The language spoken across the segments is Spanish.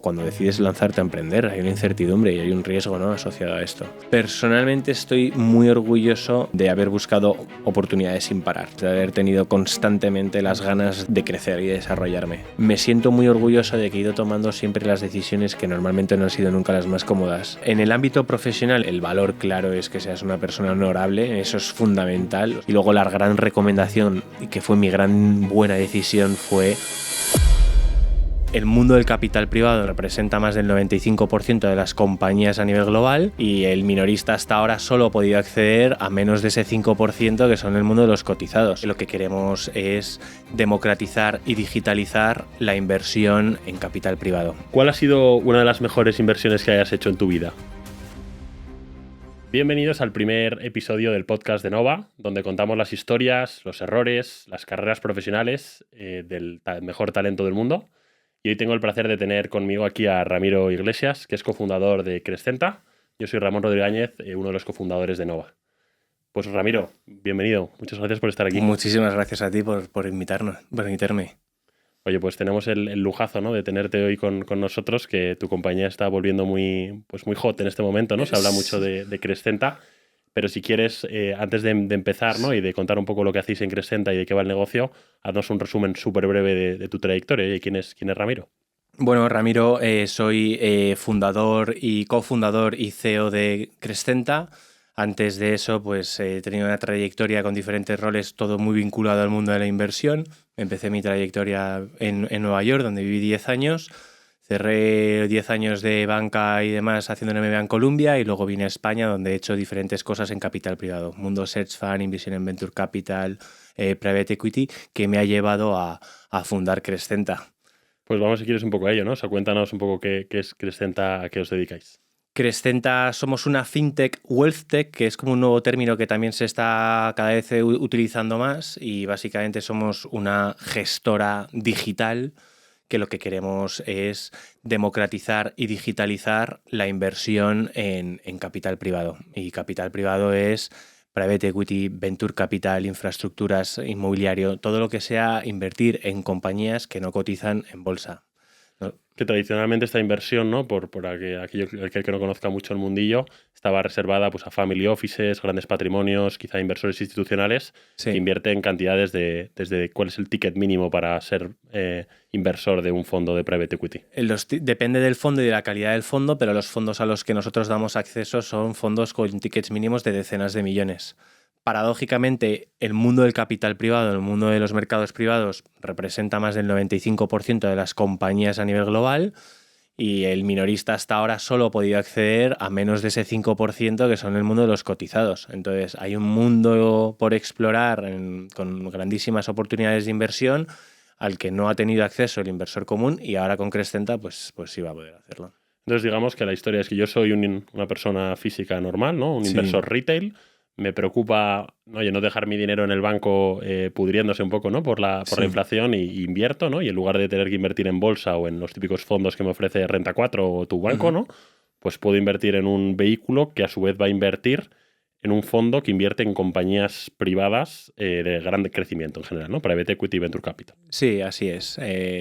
cuando decides lanzarte a emprender, hay una incertidumbre y hay un riesgo, ¿no?, asociado a esto. Personalmente estoy muy orgulloso de haber buscado oportunidades sin parar, de haber tenido constantemente las ganas de crecer y de desarrollarme. Me siento muy orgulloso de que he ido tomando siempre las decisiones que normalmente no han sido nunca las más cómodas. En el ámbito profesional, el valor claro es que seas una persona honorable, eso es fundamental. Y luego la gran recomendación, que fue mi gran buena decisión, fue: el mundo del capital privado representa más del 95% de las compañías a nivel global y el minorista hasta ahora solo ha podido acceder a menos de ese 5% que son el mundo de los cotizados. Lo que queremos es democratizar y digitalizar la inversión en capital privado. ¿Cuál ha sido una de las mejores inversiones que hayas hecho en tu vida? Bienvenidos al primer episodio del podcast de Nova, donde contamos las historias, los errores, las carreras profesionales del mejor talento del mundo. Y hoy tengo el placer de tener conmigo aquí a Ramiro Iglesias, que es cofundador de Crescenta. Yo soy Ramón Rodríguez, uno de los cofundadores de Nova. Pues Ramiro, bienvenido. Muchas gracias por estar aquí. Muchísimas gracias a ti por invitarme. Oye, pues tenemos el lujazo, ¿no?, de tenerte hoy con nosotros, que tu compañía está volviendo muy hot en este momento, ¿no? Se habla mucho de Crescenta. Pero si quieres, antes de empezar, ¿no?, y de contar un poco lo que hacéis en Crescenta y de qué va el negocio, haznos un resumen súper breve de tu trayectoria. ¿Y quién es Ramiro? Bueno, Ramiro, soy fundador y cofundador y CEO de Crescenta. Antes de eso, pues he tenido una trayectoria con diferentes roles, todo muy vinculado al mundo de la inversión. Empecé mi trayectoria en Nueva York, donde viví 10 años. Cerré 10 años de banca y demás haciendo un MBA en Columbia y luego vine a España, donde he hecho diferentes cosas en capital privado. Mundo Search Fund, inversión en Venture Capital, Private Equity, que me ha llevado a fundar Crescenta. Pues vamos, si quieres, un poco a ello, ¿no? O sea, cuéntanos un poco qué es Crescenta, a qué os dedicáis. Crescenta somos una fintech, wealth tech, que es como un nuevo término que también se está cada vez utilizando más, y básicamente somos una gestora digital que lo que queremos es democratizar y digitalizar la inversión en capital privado. Y capital privado es private equity, venture capital, infraestructuras, inmobiliario, todo lo que sea invertir en compañías que no cotizan en bolsa. Que tradicionalmente esta inversión, ¿no?, por aquel que no conozca mucho el mundillo, estaba reservada pues a family offices, grandes patrimonios, quizá inversores institucionales, Sí. que invierten cantidades desde cuál es el ticket mínimo para ser inversor de un fondo de private equity. Depende del fondo y de la calidad del fondo, pero los fondos a los que nosotros damos acceso son fondos con tickets mínimos de decenas de millones. Paradójicamente, el mundo del capital privado, el mundo de los mercados privados, representa más del 95% de las compañías a nivel global y el minorista hasta ahora solo ha podido acceder a menos de ese 5% que son el mundo de los cotizados. Entonces, hay un mundo por explorar con grandísimas oportunidades de inversión al que no ha tenido acceso el inversor común y ahora con Crescenta pues sí va a poder hacerlo. Entonces, digamos que la historia es que yo soy una persona física normal, ¿no?, un inversor retail. Me preocupa, oye, no dejar mi dinero en el banco pudriéndose un poco, ¿no?, por la inflación, y invierto, ¿no? Y en lugar de tener que invertir en bolsa o en los típicos fondos que me ofrece Renta 4 o tu banco, ¿no?, pues puedo invertir en un vehículo que a su vez va a invertir en un fondo que invierte en compañías privadas de gran crecimiento en general, ¿no? Private Equity y Venture Capital. Sí, así es.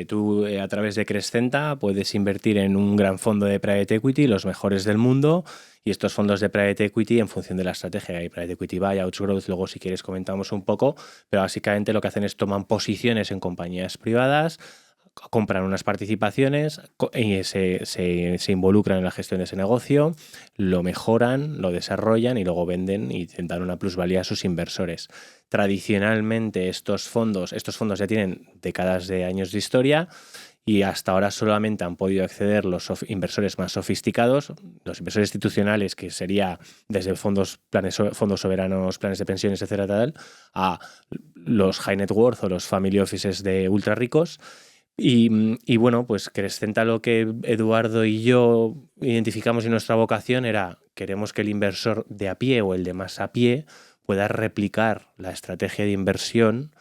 Tú a través de Crescenta puedes invertir en un gran fondo de Private Equity, los mejores del mundo, y estos fondos de Private Equity, en función de la estrategia, hay Private Equity Buyouts, Growth, luego si quieres comentamos un poco, pero básicamente lo que hacen es toman posiciones en compañías privadas, compran unas participaciones y se involucran en la gestión de ese negocio, lo mejoran, lo desarrollan y luego venden y dan una plusvalía a sus inversores. Tradicionalmente estos fondos ya tienen décadas de años de historia y hasta ahora solamente han podido acceder los inversores más sofisticados, los inversores institucionales, que sería desde fondos soberanos, planes de pensiones, etcétera, tal, a los high net worth o los family offices de ultra ricos. Y bueno, pues Crescenta, lo que Eduardo y yo identificamos en nuestra vocación era: queremos que el inversor de a pie o el de más a pie pueda replicar la estrategia de inversión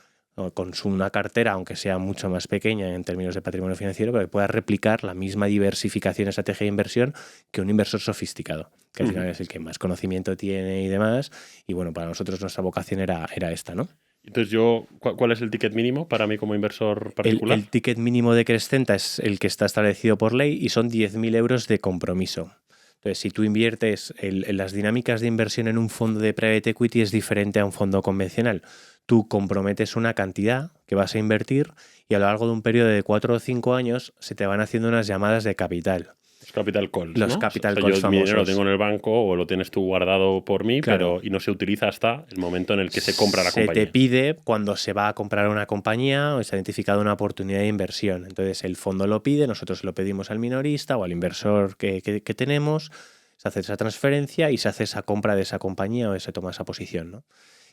con una cartera, aunque sea mucho más pequeña en términos de patrimonio financiero, pero que pueda replicar la misma diversificación en estrategia de inversión que un inversor sofisticado, que al final es el que más conocimiento tiene y demás. Y bueno, para nosotros nuestra vocación era esta, ¿no? Entonces ¿cuál es el ticket mínimo para mí como inversor El, particular? el ticket mínimo de Crescenta es el que está establecido por ley y son 10.000 euros de compromiso. Entonces, si tú inviertes en las dinámicas de inversión en un fondo de private equity es diferente a un fondo convencional. Tú comprometes una cantidad que vas a invertir y a lo largo de un periodo de 4 o 5 años se te van haciendo unas llamadas de capital. Los capital calls, Los ¿no? capital O sea, calls yo mi dinero lo famosos. tengo en el banco o lo tienes tú guardado por mí, Claro. y no se utiliza hasta el momento en el que se compra la Se te compañía. pide cuando se va a comprar una compañía o se ha identificado una oportunidad de inversión. Entonces el fondo lo pide, nosotros lo pedimos al minorista o al inversor que tenemos, se hace esa transferencia y se hace esa compra de esa compañía o se toma esa posición, ¿no?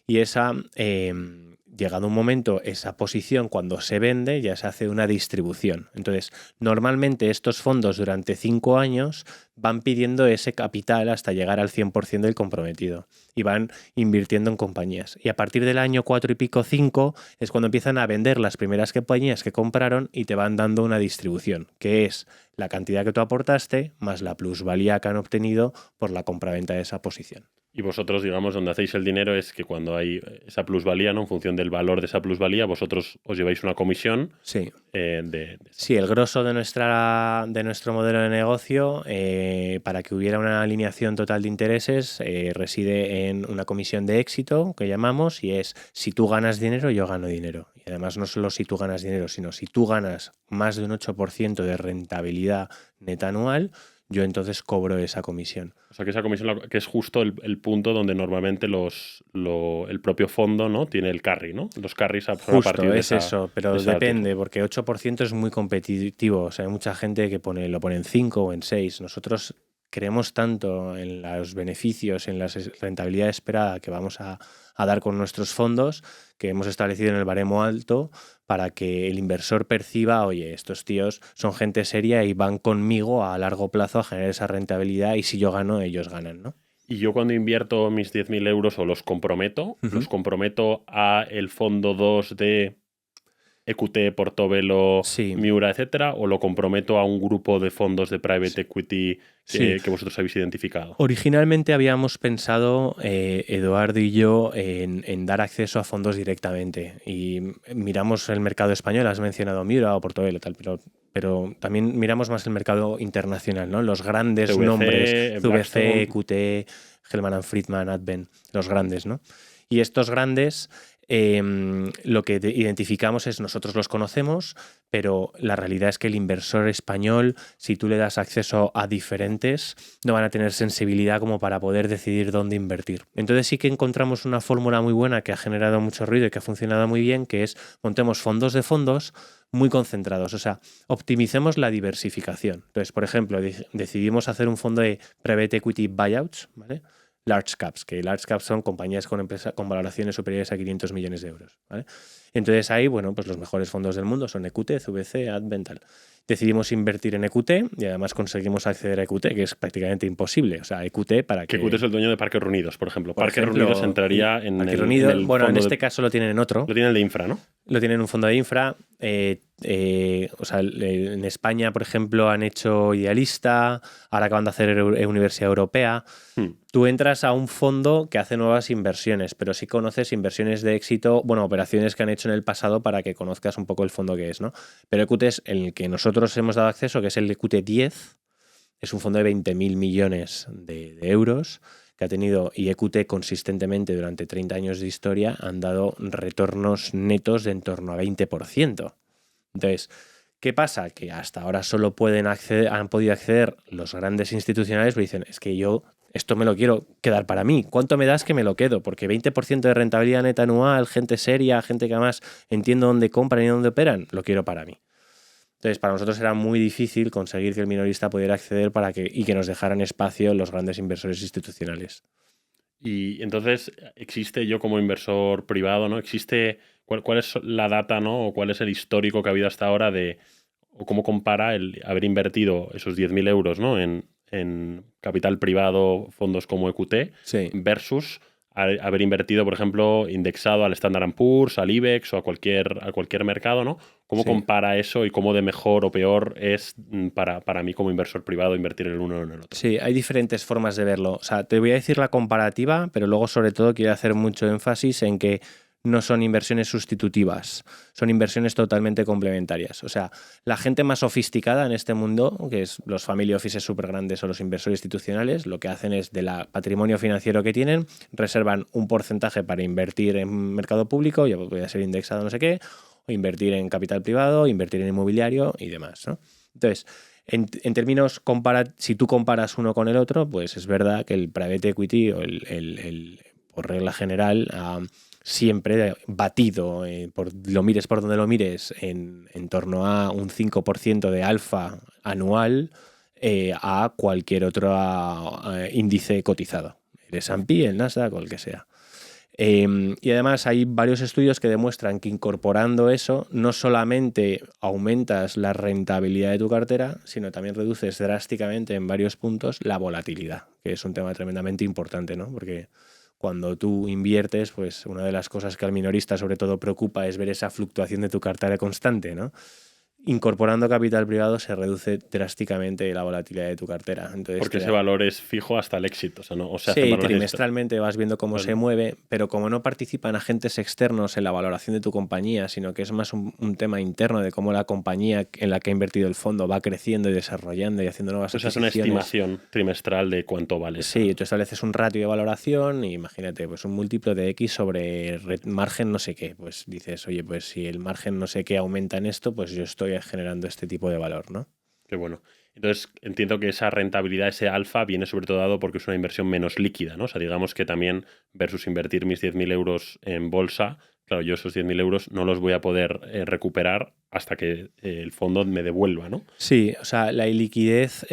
Y llegado un momento, esa posición cuando se vende ya se hace una distribución. Entonces, normalmente estos fondos durante 5 años van pidiendo ese capital hasta llegar al 100% del comprometido y van invirtiendo en compañías. Y a partir del año 4 y pico, 5, es cuando empiezan a vender las primeras compañías que compraron y te van dando una distribución, que es la cantidad que tú aportaste más la plusvalía que han obtenido por la compraventa de esa posición. Y vosotros, digamos, donde hacéis el dinero es que cuando hay esa plusvalía, ¿no? En función del valor de esa plusvalía, vosotros os lleváis una comisión. Sí. De Sí, el grosso de nuestro modelo de negocio, para que hubiera una alineación total de intereses, reside en una comisión de éxito, que llamamos, y es si tú ganas dinero, yo gano dinero. Y además no solo si tú ganas dinero, sino si tú ganas más de un 8% de rentabilidad neta anual, yo entonces cobro esa comisión. O sea, que esa comisión, que es justo el punto donde normalmente el propio fondo, ¿no? Tiene el carry, ¿no? Los carries son a Justo, partir de es esa, eso, pero de esa depende, porque 8% es muy competitivo. O sea, hay mucha gente que lo pone en 5 o en 6. Nosotros creemos tanto en los beneficios, en la rentabilidad esperada que vamos a dar con nuestros fondos, que hemos establecido en el baremo alto para que el inversor perciba, oye, estos tíos son gente seria y van conmigo a largo plazo a generar esa rentabilidad y si yo gano, ellos ganan, ¿no? Y yo cuando invierto mis 10.000 euros o los comprometo a el fondo 2 de EQT, Portobello, Sí. Miura, etcétera, o lo comprometo a un grupo de fondos de private equity Sí. que vosotros habéis identificado. Originalmente habíamos pensado, Eduardo y yo, en dar acceso a fondos directamente. Y miramos el mercado español, has mencionado Miura o Portobello, tal, pero también miramos más el mercado internacional, ¿no? Los grandes CVC, nombres, Blackstone. CVC, EQT, Hellman & Friedman, Advent, los grandes, ¿no? Y estos grandes, lo que identificamos es nosotros los conocemos, pero la realidad es que el inversor español, si tú le das acceso a diferentes, no van a tener sensibilidad como para poder decidir dónde invertir. Entonces sí que encontramos una fórmula muy buena que ha generado mucho ruido y que ha funcionado muy bien, que es montemos fondos de fondos muy concentrados, o sea, optimicemos la diversificación. Entonces, por ejemplo, decidimos hacer un fondo de private equity buyouts, ¿vale? Large caps, que large caps son compañías con valoraciones superiores a 500 millones de euros, ¿vale? Entonces ahí, bueno, pues los mejores fondos del mundo son EQT, CVC, Advent, tal. Decidimos invertir en EQT y además conseguimos acceder a EQT, que es prácticamente imposible. O sea, EQT para que... EQT es el dueño de Parques Reunidos, por ejemplo. Por Parques ejemplo, Reunidos entraría en Parques el Reunidos, bueno, en fondo este caso lo tienen en otro. Lo tienen el de infra, ¿no? Lo tienen en un fondo de infra. O sea, en España, por ejemplo, han hecho Idealista, ahora acaban de hacer Universidad Europea. Tú entras a un fondo que hace nuevas inversiones, pero sí conoces inversiones de éxito, bueno, operaciones que han hecho en el pasado para que conozcas un poco el fondo que es, ¿no? Pero EQT es el que nosotros hemos dado acceso, que es el EQT 10, es un fondo de 20.000 millones de euros que ha tenido, y EQT consistentemente durante 30 años de historia han dado retornos netos de en torno a 20%. Entonces, ¿qué pasa? Que hasta ahora solo han podido acceder los grandes institucionales, pero dicen, es que yo esto me lo quiero quedar para mí. ¿Cuánto me das que me lo quedo? Porque 20% de rentabilidad neta anual, gente seria, gente que además entiendo dónde compran y dónde operan, lo quiero para mí. Entonces, para nosotros era muy difícil conseguir que el minorista pudiera acceder y que nos dejaran espacio los grandes inversores institucionales. Y entonces, existe, yo como inversor privado, ¿no? ¿Cuál es la data, ¿no? O cuál es el histórico que ha habido hasta ahora o cómo compara el haber invertido esos 10.000 euros, ¿no? En capital privado, fondos como EQT, sí, versus haber invertido, por ejemplo, indexado al Standard & Poor's, al IBEX o a cualquier mercado, ¿no? ¿Cómo compara eso y cómo de mejor o peor es para mí como inversor privado invertir en el uno o en el otro? Sí, hay diferentes formas de verlo. O sea, te voy a decir la comparativa, pero luego sobre todo quiero hacer mucho énfasis en que no son inversiones sustitutivas, son inversiones totalmente complementarias. O sea, la gente más sofisticada en este mundo, que es los family offices súper grandes o los inversores institucionales, lo que hacen es del patrimonio financiero que tienen, reservan un porcentaje para invertir en mercado público, ya puede ser indexado no sé qué, o invertir en capital privado, invertir en inmobiliario y demás, ¿no? Entonces, en términos, si tú comparas uno con el otro, pues es verdad que el private equity o por regla general siempre batido, lo mires por donde lo mires, en torno a un 5% de alfa anual a cualquier otro índice cotizado. El S&P, el Nasdaq o el que sea. Y además hay varios estudios que demuestran que incorporando eso no solamente aumentas la rentabilidad de tu cartera, sino también reduces drásticamente en varios puntos la volatilidad, que es un tema tremendamente importante, ¿no? Porque cuando tú inviertes, pues una de las cosas que al minorista sobre todo preocupa es ver esa fluctuación de tu cartera constante, ¿no? Incorporando capital privado se reduce drásticamente la volatilidad de tu cartera. Entonces, Porque ese valor es fijo hasta el éxito. O sea, no, o sea, sí, trimestralmente vas viendo cómo se mueve, pero como no participan agentes externos en la valoración de tu compañía, sino que es más un tema interno de cómo la compañía en la que ha invertido el fondo va creciendo y desarrollando y haciendo nuevas adquisiciones. Es una estimación trimestral de cuánto vale. Sí, tú estableces un ratio de valoración y imagínate, pues un múltiplo de X sobre margen no sé qué. Pues dices, oye, pues si el margen no sé qué aumenta en esto, pues yo estoy generando este tipo de valor, ¿no? Qué bueno. Entonces, entiendo que esa rentabilidad, ese alfa, viene sobre todo dado porque es una inversión menos líquida, ¿no? O sea, digamos que también versus invertir mis 10.000 euros en bolsa, claro, yo esos 10.000 euros no los voy a poder recuperar hasta que el fondo me devuelva, ¿no? Sí, o sea, la iliquidez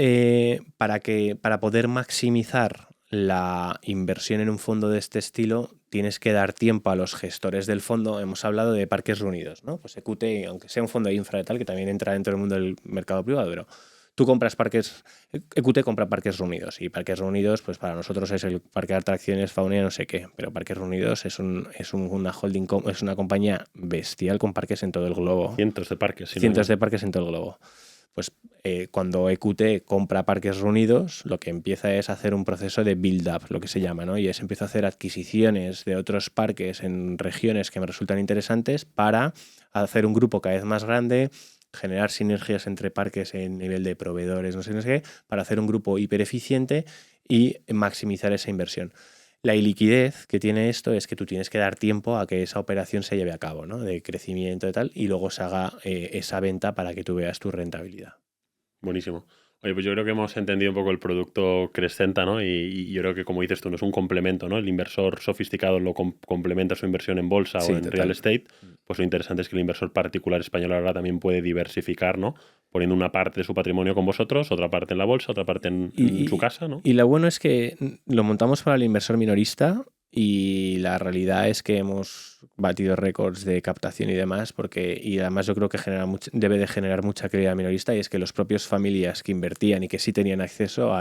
para poder maximizar la inversión en un fondo de este estilo, tienes que dar tiempo a los gestores del fondo. Hemos hablado de parques reunidos, ¿no? Pues EQT, aunque sea un fondo de infra y tal, que también entra dentro del mundo del mercado privado, pero tú compras EQT compra parques reunidos y parques reunidos, pues para nosotros es el parque de atracciones, fauna y no sé qué, pero parques reunidos es una holding, es una compañía bestial con parques en todo el globo. Cientos de parques. Cientos de parques en todo el globo. Pues cuando EQT compra parques reunidos, lo que empieza es hacer un proceso de build-up, lo que se llama, ¿no? Y es empieza a hacer adquisiciones de otros parques en regiones que me resultan interesantes para hacer un grupo cada vez más grande, generar sinergias entre parques en nivel de proveedores, no sé qué, para hacer un grupo hiper eficiente y maximizar esa inversión. La iliquidez que tiene esto es que tú tienes que dar tiempo a que esa operación se lleve a cabo, ¿no? De crecimiento y tal, y luego se haga esa venta para que tú veas tu rentabilidad. Buenísimo. Oye, pues yo creo que hemos entendido un poco el producto Crescenta, ¿no? Y yo creo que, como dices tú, no es un complemento, ¿no? El inversor sofisticado lo complementa su inversión en bolsa o en real estate. Pues lo interesante es que el inversor particular español ahora también puede diversificar, ¿no? Poniendo una parte de su patrimonio con vosotros, otra parte en la bolsa, otra parte en su casa, ¿no? Y lo bueno es que lo montamos para el inversor minorista y la realidad es que hemos batido récords de captación y demás, y además yo creo que debe de generar mucha calidad minorista, y es que los propios familias que invertían y que sí tenían acceso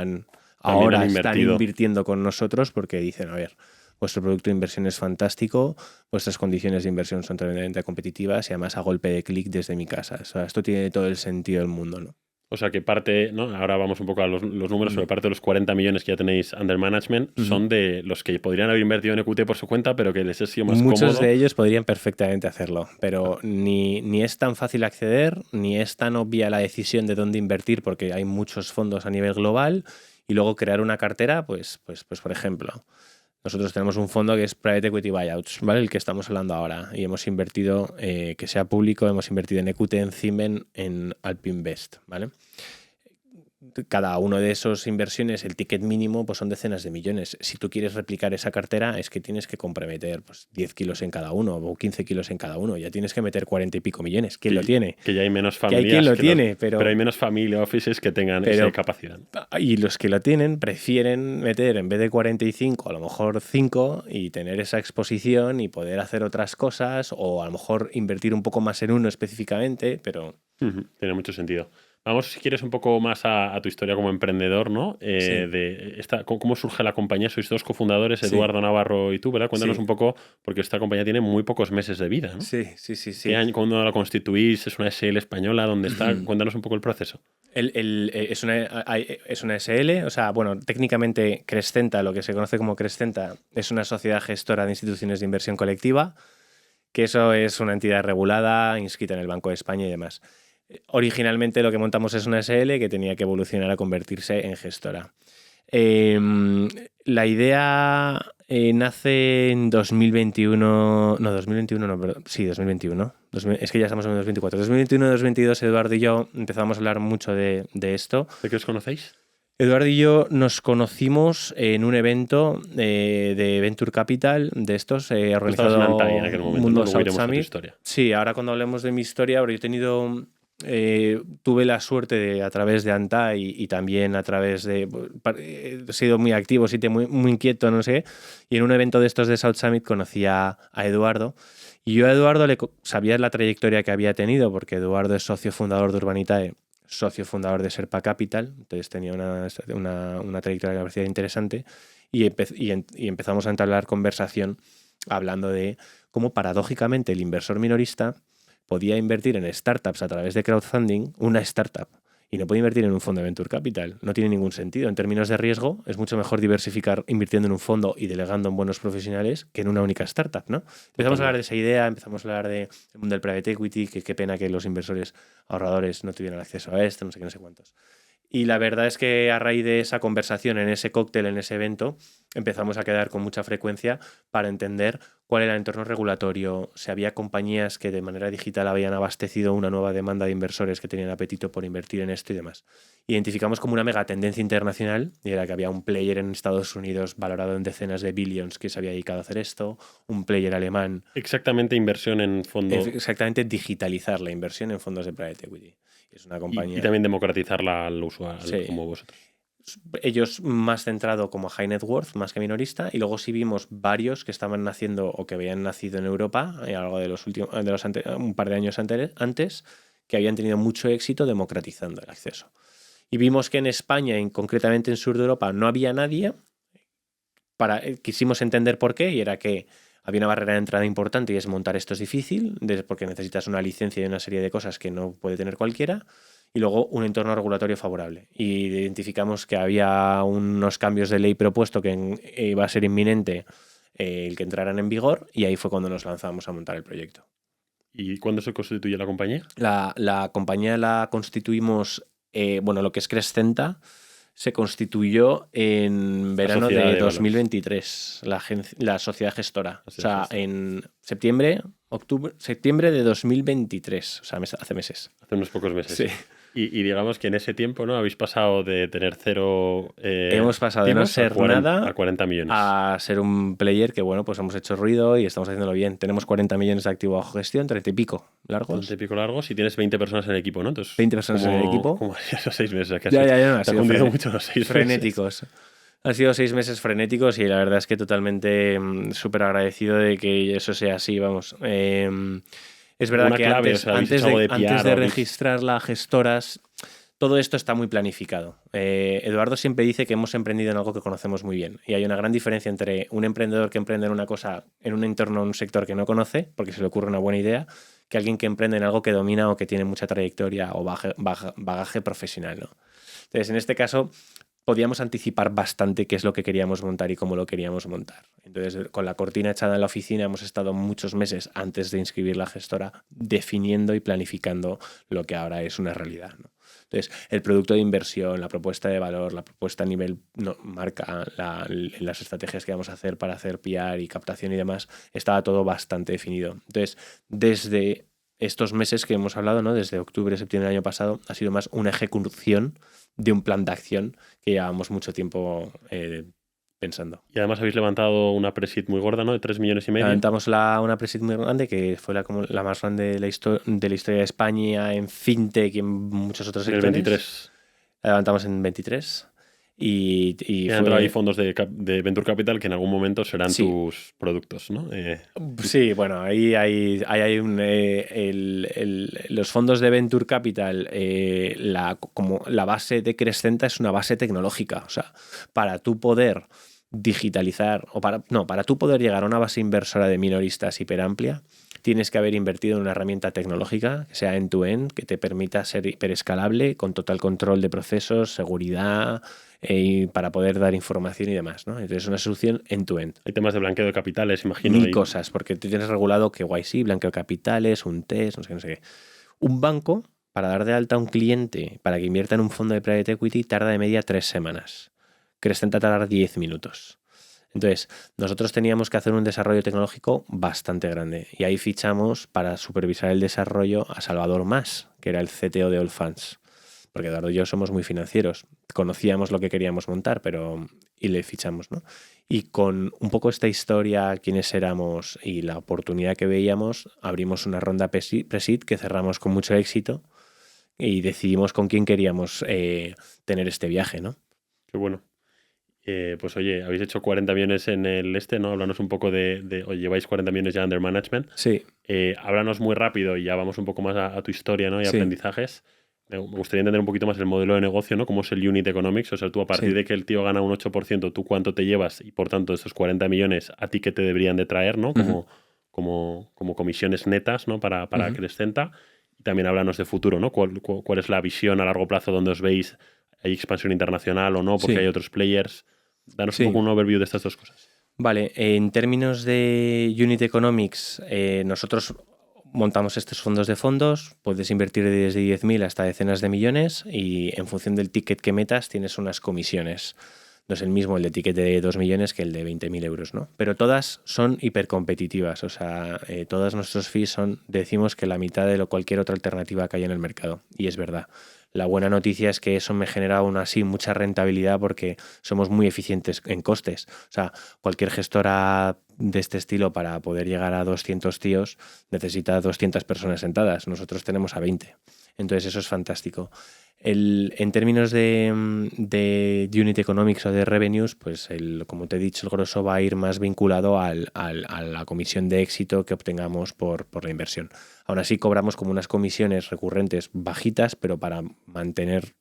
ahora están invirtiendo con nosotros porque dicen, a ver, vuestro producto de inversión es fantástico, vuestras condiciones de inversión son tremendamente competitivas y además a golpe de clic desde mi casa. O sea, esto tiene todo el sentido del mundo, ¿no? O sea que parte, ¿no? Ahora vamos un poco a los números, sobre parte de los 40 millones que ya tenéis under management, son de los que podrían haber invertido en EQT por su cuenta, pero que les ha sido más cómodo. Muchos de ellos podrían perfectamente hacerlo, pero ni es tan fácil acceder, ni es tan obvia la decisión de dónde invertir, porque hay muchos fondos a nivel global, y luego crear una cartera, pues por ejemplo, nosotros tenemos un fondo que es Private Equity Buyouts, ¿vale? El que estamos hablando ahora, y hemos invertido, que sea público, hemos invertido en EQT, en Cimen, en Alpinvest, ¿vale? Cada uno de esos inversiones, el ticket mínimo, pues son decenas de millones. Si tú quieres replicar esa cartera, es que tienes que comprometer pues, 10 kilos en cada uno o 15 kilos en cada uno. Ya tienes que meter 40 y pico millones. ¿Quién lo tiene? Que ya hay menos familias. Que hay quien lo tiene, pero hay menos family offices que tengan esa capacidad. Y los que lo tienen prefieren meter, en vez de 45, a lo mejor 5, y tener esa exposición y poder hacer otras cosas, o a lo mejor invertir un poco más en uno específicamente, pero... Tiene mucho sentido. Vamos, si quieres, un poco más a tu historia como emprendedor, ¿no? ¿Cómo surge la compañía? Sois dos cofundadores, Eduardo Navarro y tú, ¿verdad? Cuéntanos un poco, porque esta compañía tiene muy pocos meses de vida, ¿no? Sí. ¿Qué año, cuándo la constituís? ¿Es una SL española? ¿Dónde está? Cuéntanos un poco el proceso. Es una SL, o sea, bueno, técnicamente Crescenta, lo que se conoce como Crescenta, es una sociedad gestora de instituciones de inversión colectiva. que eso es una entidad regulada, inscrita en el Banco de España y demás. Originalmente lo que montamos es una SL que tenía que evolucionar a convertirse en gestora. La idea nace en 2021. No, 2021 no, perdón. Sí, 2021. Es que ya estamos en 2024. 2021-2022, Eduardo y yo empezamos a hablar mucho de esto. ¿De qué os conocéis? Eduardo y yo nos conocimos en un evento de Venture Capital, de estos, organizado en Antai en aquel momento, Mundo ¿no? South Luego iremos a tu Summit. historia. Sí, ahora cuando hablemos de mi historia, yo he tenido... tuve la suerte de, a través de Antai y también a través de... He sido muy activo, muy inquieto, no sé. Y en un evento de estos de South Summit conocí a Eduardo. Y yo a Eduardo sabía la trayectoria que había tenido, porque Eduardo es socio fundador de Urbanitae, socio fundador de Serpa Capital, entonces tenía una trayectoria que me parecía interesante y empezamos a entablar conversación hablando de cómo paradójicamente el inversor minorista podía invertir en startups a través de crowdfunding, una startup, y no puede invertir en un fondo de Venture Capital. No tiene ningún sentido. En términos de riesgo, es mucho mejor diversificar invirtiendo en un fondo y delegando en buenos profesionales que en una única startup, ¿no? Empezamos a hablar de esa idea, empezamos a hablar del mundo del private equity, que qué pena que los inversores ahorradores no tuvieran acceso a esto, no sé qué, no sé cuántos. Y la verdad es que a raíz de esa conversación, en ese cóctel, en ese evento, empezamos a quedar con mucha frecuencia para entender cuál era el entorno regulatorio, si había compañías que de manera digital habían abastecido una nueva demanda de inversores que tenían apetito por invertir en esto y demás. Identificamos como una mega tendencia internacional, y era que había un player en Estados Unidos valorado en decenas de billions que se había dedicado a hacer esto, un player alemán. Exactamente, inversión en fondos. Exactamente, digitalizar la inversión en fondos de private equity. Es una compañía... Y también democratizarla al usuario, sí, como vosotros. Ellos más centrado como high net worth, más que minorista, y luego sí vimos varios que estaban naciendo o que habían nacido en Europa, algo de un par de años antes, que habían tenido mucho éxito democratizando el acceso. Y vimos que en España, y concretamente en sur de Europa, no había nadie. Quisimos entender por qué, y era que había una barrera de entrada importante y es montar esto es difícil, porque necesitas una licencia y una serie de cosas que no puede tener cualquiera. Y luego un entorno regulatorio favorable. Y identificamos que había unos cambios de ley propuesto que iba a ser inminente el que entraran en vigor, y ahí fue cuando nos lanzamos a montar el proyecto. ¿Y cuándo se constituye la compañía? La compañía la constituimos, lo que es Crescenta, se constituyó en verano de 2023, la sociedad gestora. En septiembre de 2023, o sea, hace meses. Hace unos pocos meses. Sí. Y digamos que en ese tiempo, ¿no? Habéis pasado de tener cero... hemos pasado de no ser nada a 40 millones. A ser un player que, pues hemos hecho ruido y estamos haciéndolo bien. Tenemos 40 millones de activo bajo gestión, 30 y pico largos. 30 y pico largos y tienes 20 personas en el equipo, ¿no? Entonces, 20 personas en el equipo. Como esos 6 meses. Ya, no, se ha cumplido mucho los 6 frenéticos. Han sido 6 meses frenéticos y la verdad es que totalmente súper agradecido de que eso sea así, vamos. Es verdad que antes de registrar las gestoras, todo esto está muy planificado. Eduardo siempre dice que hemos emprendido en algo que conocemos muy bien. Y hay una gran diferencia entre un emprendedor que emprende en una cosa, en un entorno, en un sector que no conoce, porque se le ocurre una buena idea, que alguien que emprende en algo que domina o que tiene mucha trayectoria o bagaje profesional, ¿no? Entonces, en este caso, podíamos anticipar bastante qué es lo que queríamos montar y cómo lo queríamos montar. Entonces, con la cortina echada en la oficina, hemos estado muchos meses antes de inscribir la gestora definiendo y planificando lo que ahora es una realidad, ¿no? Entonces, el producto de inversión, la propuesta de valor, la propuesta a nivel marca, las estrategias que vamos a hacer para hacer PR y captación y demás, estaba todo bastante definido. Entonces, desde estos meses que hemos hablado, ¿no? Desde octubre, septiembre del año pasado, ha sido más una ejecución de un plan de acción que llevamos mucho tiempo pensando. Y además habéis levantado una pre-seed muy gorda, ¿no? De 3,5 millones. Levantamos una pre-seed muy grande, que fue la más grande de la historia de España en fintech y en muchos otros sectores. En el 23. La levantamos en 23. Y han entrado ahí fondos de Venture Capital que en algún momento serán tus productos, ¿no? Sí, bueno, ahí hay los fondos de Venture Capital, como la base de Crescenta es una base tecnológica. O sea, para tú poder digitalizar, para tú poder llegar a una base inversora de minoristas hiperamplia, tienes que haber invertido en una herramienta tecnológica que sea end-to-end, que te permita ser hiperescalable, con total control de procesos, seguridad, y para poder dar información y demás, ¿no? Entonces es una solución end-to-end. Hay temas de blanqueo de capitales, imagino. Mil cosas, porque tú tienes regulado KYC, blanqueo de capitales, un test, no sé qué, no sé qué. Un banco, para dar de alta a un cliente para que invierta en un fondo de private equity, tarda de media 3 semanas. Crescenta tarda 10 minutos. Entonces, nosotros teníamos que hacer un desarrollo tecnológico bastante grande y ahí fichamos para supervisar el desarrollo a Salvador Mas, que era el CTO de Allfunds. Porque Eduardo y yo somos muy financieros. Conocíamos lo que queríamos montar, y le fichamos, ¿no? Y con un poco esta historia, quiénes éramos y la oportunidad que veíamos, abrimos una ronda pre-seed que cerramos con mucho éxito y decidimos con quién queríamos tener este viaje, ¿no? Qué bueno. Pues oye, habéis hecho 40 millones en el ¿no? Háblanos un poco oye, lleváis 40 millones ya under management. Sí. Háblanos muy rápido y ya vamos un poco más a tu historia, ¿no? Y sí. aprendizajes. Me gustaría entender un poquito más el modelo de negocio, ¿no? Cómo es el unit economics. O sea, tú a partir de que el tío gana un 8%, ¿tú cuánto te llevas? Y por tanto, estos 40 millones, ¿a ti qué te deberían de traer, ¿no? Como comisiones netas, ¿no? Para Crescenta. Y también háblanos de futuro, ¿no? ¿Cuál es la visión a largo plazo donde os veis? ¿Hay expansión internacional o no? Porque hay otros players. Danos un poco un overview de estas dos cosas. Vale, en términos de unit economics, nosotros montamos estos fondos de fondos, puedes invertir desde 10.000 hasta decenas de millones y en función del ticket que metas tienes unas comisiones. No es el mismo el de ticket de 2 millones que el de 20.000 euros, ¿no? Pero todas son hipercompetitivas, o sea, todas nuestros fees decimos que la mitad de cualquier otra alternativa que hay en el mercado, y es verdad. La buena noticia es que eso me genera aún así mucha rentabilidad porque somos muy eficientes en costes. O sea, cualquier gestora de este estilo para poder llegar a 200 tíos necesita 200 personas sentadas. Nosotros tenemos a 20. Entonces eso es fantástico. En términos de unit economics o de revenues, pues como te he dicho, el grosso va a ir más vinculado a la comisión de éxito que obtengamos por la inversión. Aún así cobramos como unas comisiones recurrentes bajitas, pero para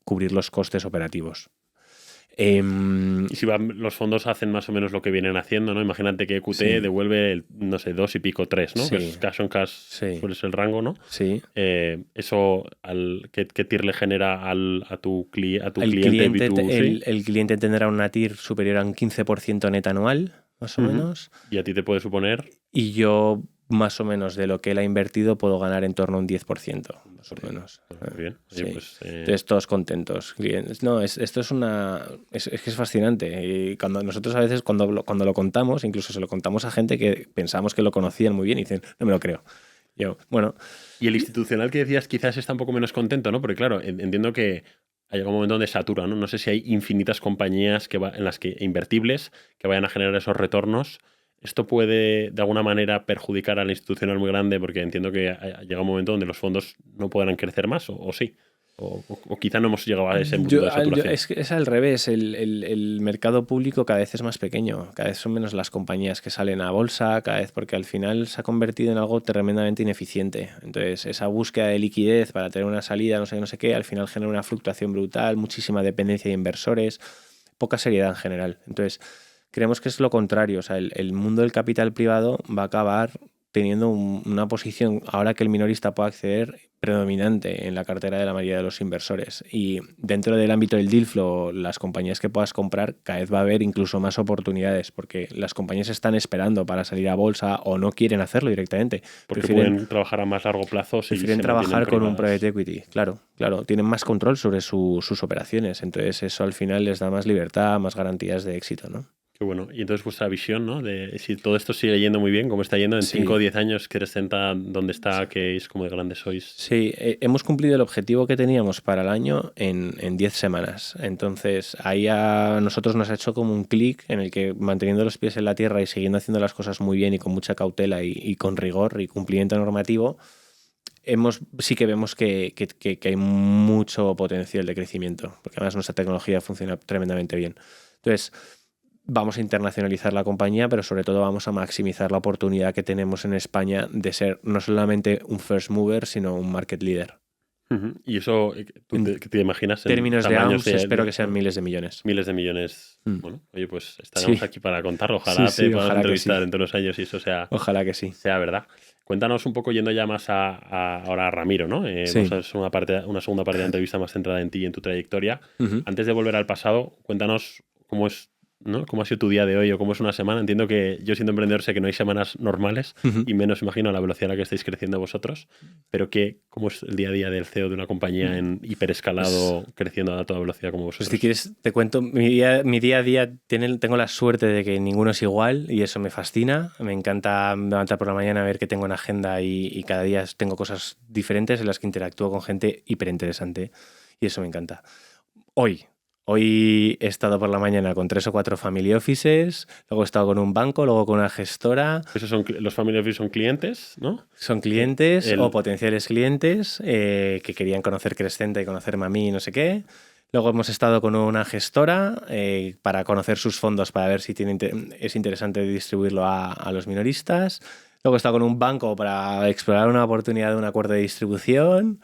cubrir los costes operativos. Y si los fondos hacen más o menos lo que vienen haciendo, ¿no? Imagínate que EQT devuelve, no sé, 2 y pico, 3, ¿no? Que es cash on cash, suele ser el rango, ¿no? Sí. Eso, ¿qué TIR le genera a tu cliente B2C? El cliente tendrá una TIR superior a un 15% net anual, más o menos. ¿Y a ti te puede suponer? Y yo, más o menos, de lo que él ha invertido, puedo ganar en torno a un 10%, más o menos. Muy bien. Oye, pues, entonces, todos contentos. No, esto es que es fascinante. Y cuando nosotros a veces, cuando lo contamos, incluso se lo contamos a gente que pensamos que lo conocían muy bien y dicen, no me lo creo. Yo, bueno. Y el institucional que decías quizás está un poco menos contento, ¿no? Porque claro, entiendo que ha llegado un momento donde satura, ¿no? No sé si hay infinitas compañías en las que invertibles que vayan a generar esos retornos. ¿Esto puede, de alguna manera, perjudicar al institucional muy grande? Porque entiendo que ha llegado un momento donde los fondos no podrán crecer más, o sí. O quizá no hemos llegado a ese punto de saturación. Es al revés. El mercado público cada vez es más pequeño. Cada vez son menos las compañías que salen a bolsa, cada vez porque al final se ha convertido en algo tremendamente ineficiente. Entonces, esa búsqueda de liquidez para tener una salida, no sé qué, al final genera una fluctuación brutal, muchísima dependencia de inversores, poca seriedad en general. Entonces, creemos que es lo contrario. O sea, el mundo del capital privado va a acabar teniendo una posición, ahora que el minorista puede acceder, predominante en la cartera de la mayoría de los inversores. Y dentro del ámbito del deal flow, las compañías que puedas comprar, cada vez va a haber incluso más oportunidades, porque las compañías están esperando para salir a bolsa o no quieren hacerlo directamente. Porque pueden trabajar a más largo plazo. Prefieren trabajar con un private equity, claro. Tienen más control sobre sus operaciones. Entonces eso al final les da más libertad, más garantías de éxito, ¿no? Qué bueno. Y entonces vuestra visión, ¿no? De si todo esto sigue yendo muy bien, ¿cómo está yendo? En 5 o 10 años, Crescenta, ¿dónde está? ¿Qué es? ¿Cómo de grandes sois? Sí, hemos cumplido el objetivo que teníamos para el año en 10 semanas. Entonces, ahí a nosotros nos ha hecho como un clic en el que, manteniendo los pies en la tierra y siguiendo haciendo las cosas muy bien y con mucha cautela y con rigor y cumplimiento normativo, sí que vemos que hay mucho potencial de crecimiento, porque además nuestra tecnología funciona tremendamente bien. Entonces, vamos a internacionalizar la compañía, pero sobre todo vamos a maximizar la oportunidad que tenemos en España de ser no solamente un first mover, sino un market leader. Y eso, ¿tú te imaginas? En términos de AUMs, espero que sean miles de millones. Miles de millones. Bueno, oye, pues estaremos aquí para contarlo. Ojalá te podamos entrevistar dentro de unos años y eso sea, ojalá que sí. Sea verdad. Cuéntanos un poco, yendo ya más ahora a Ramiro, ¿no? Vamos a hacer una segunda parte de la entrevista más centrada en ti y en tu trayectoria. Antes de volver al pasado, cuéntanos cómo es, ¿no? ¿Cómo ha sido tu día de hoy o cómo es una semana? Entiendo que yo, siendo emprendedor, sé que no hay semanas normales y menos, imagino, a la velocidad a la que estáis creciendo vosotros, pero ¿cómo es el día a día del CEO de una compañía en hiperescalado, creciendo a toda velocidad como vosotros? Si quieres, te cuento. Mi día a día tengo la suerte de que ninguno es igual y eso me fascina. Me encanta levantar por la mañana, ver que tengo una agenda y cada día tengo cosas diferentes en las que interactúo con gente hiperinteresante y eso me encanta. Hoy he estado por la mañana con 3 o 4 family offices, luego he estado con un banco, luego con una gestora. Los family offices son clientes, ¿no? Son clientes o potenciales clientes que querían conocer Crescenta y conocerme a mí y no sé qué. Luego hemos estado con una gestora para conocer sus fondos, para ver si es interesante distribuirlo a los minoristas. Luego he estado con un banco para explorar una oportunidad de un acuerdo de distribución.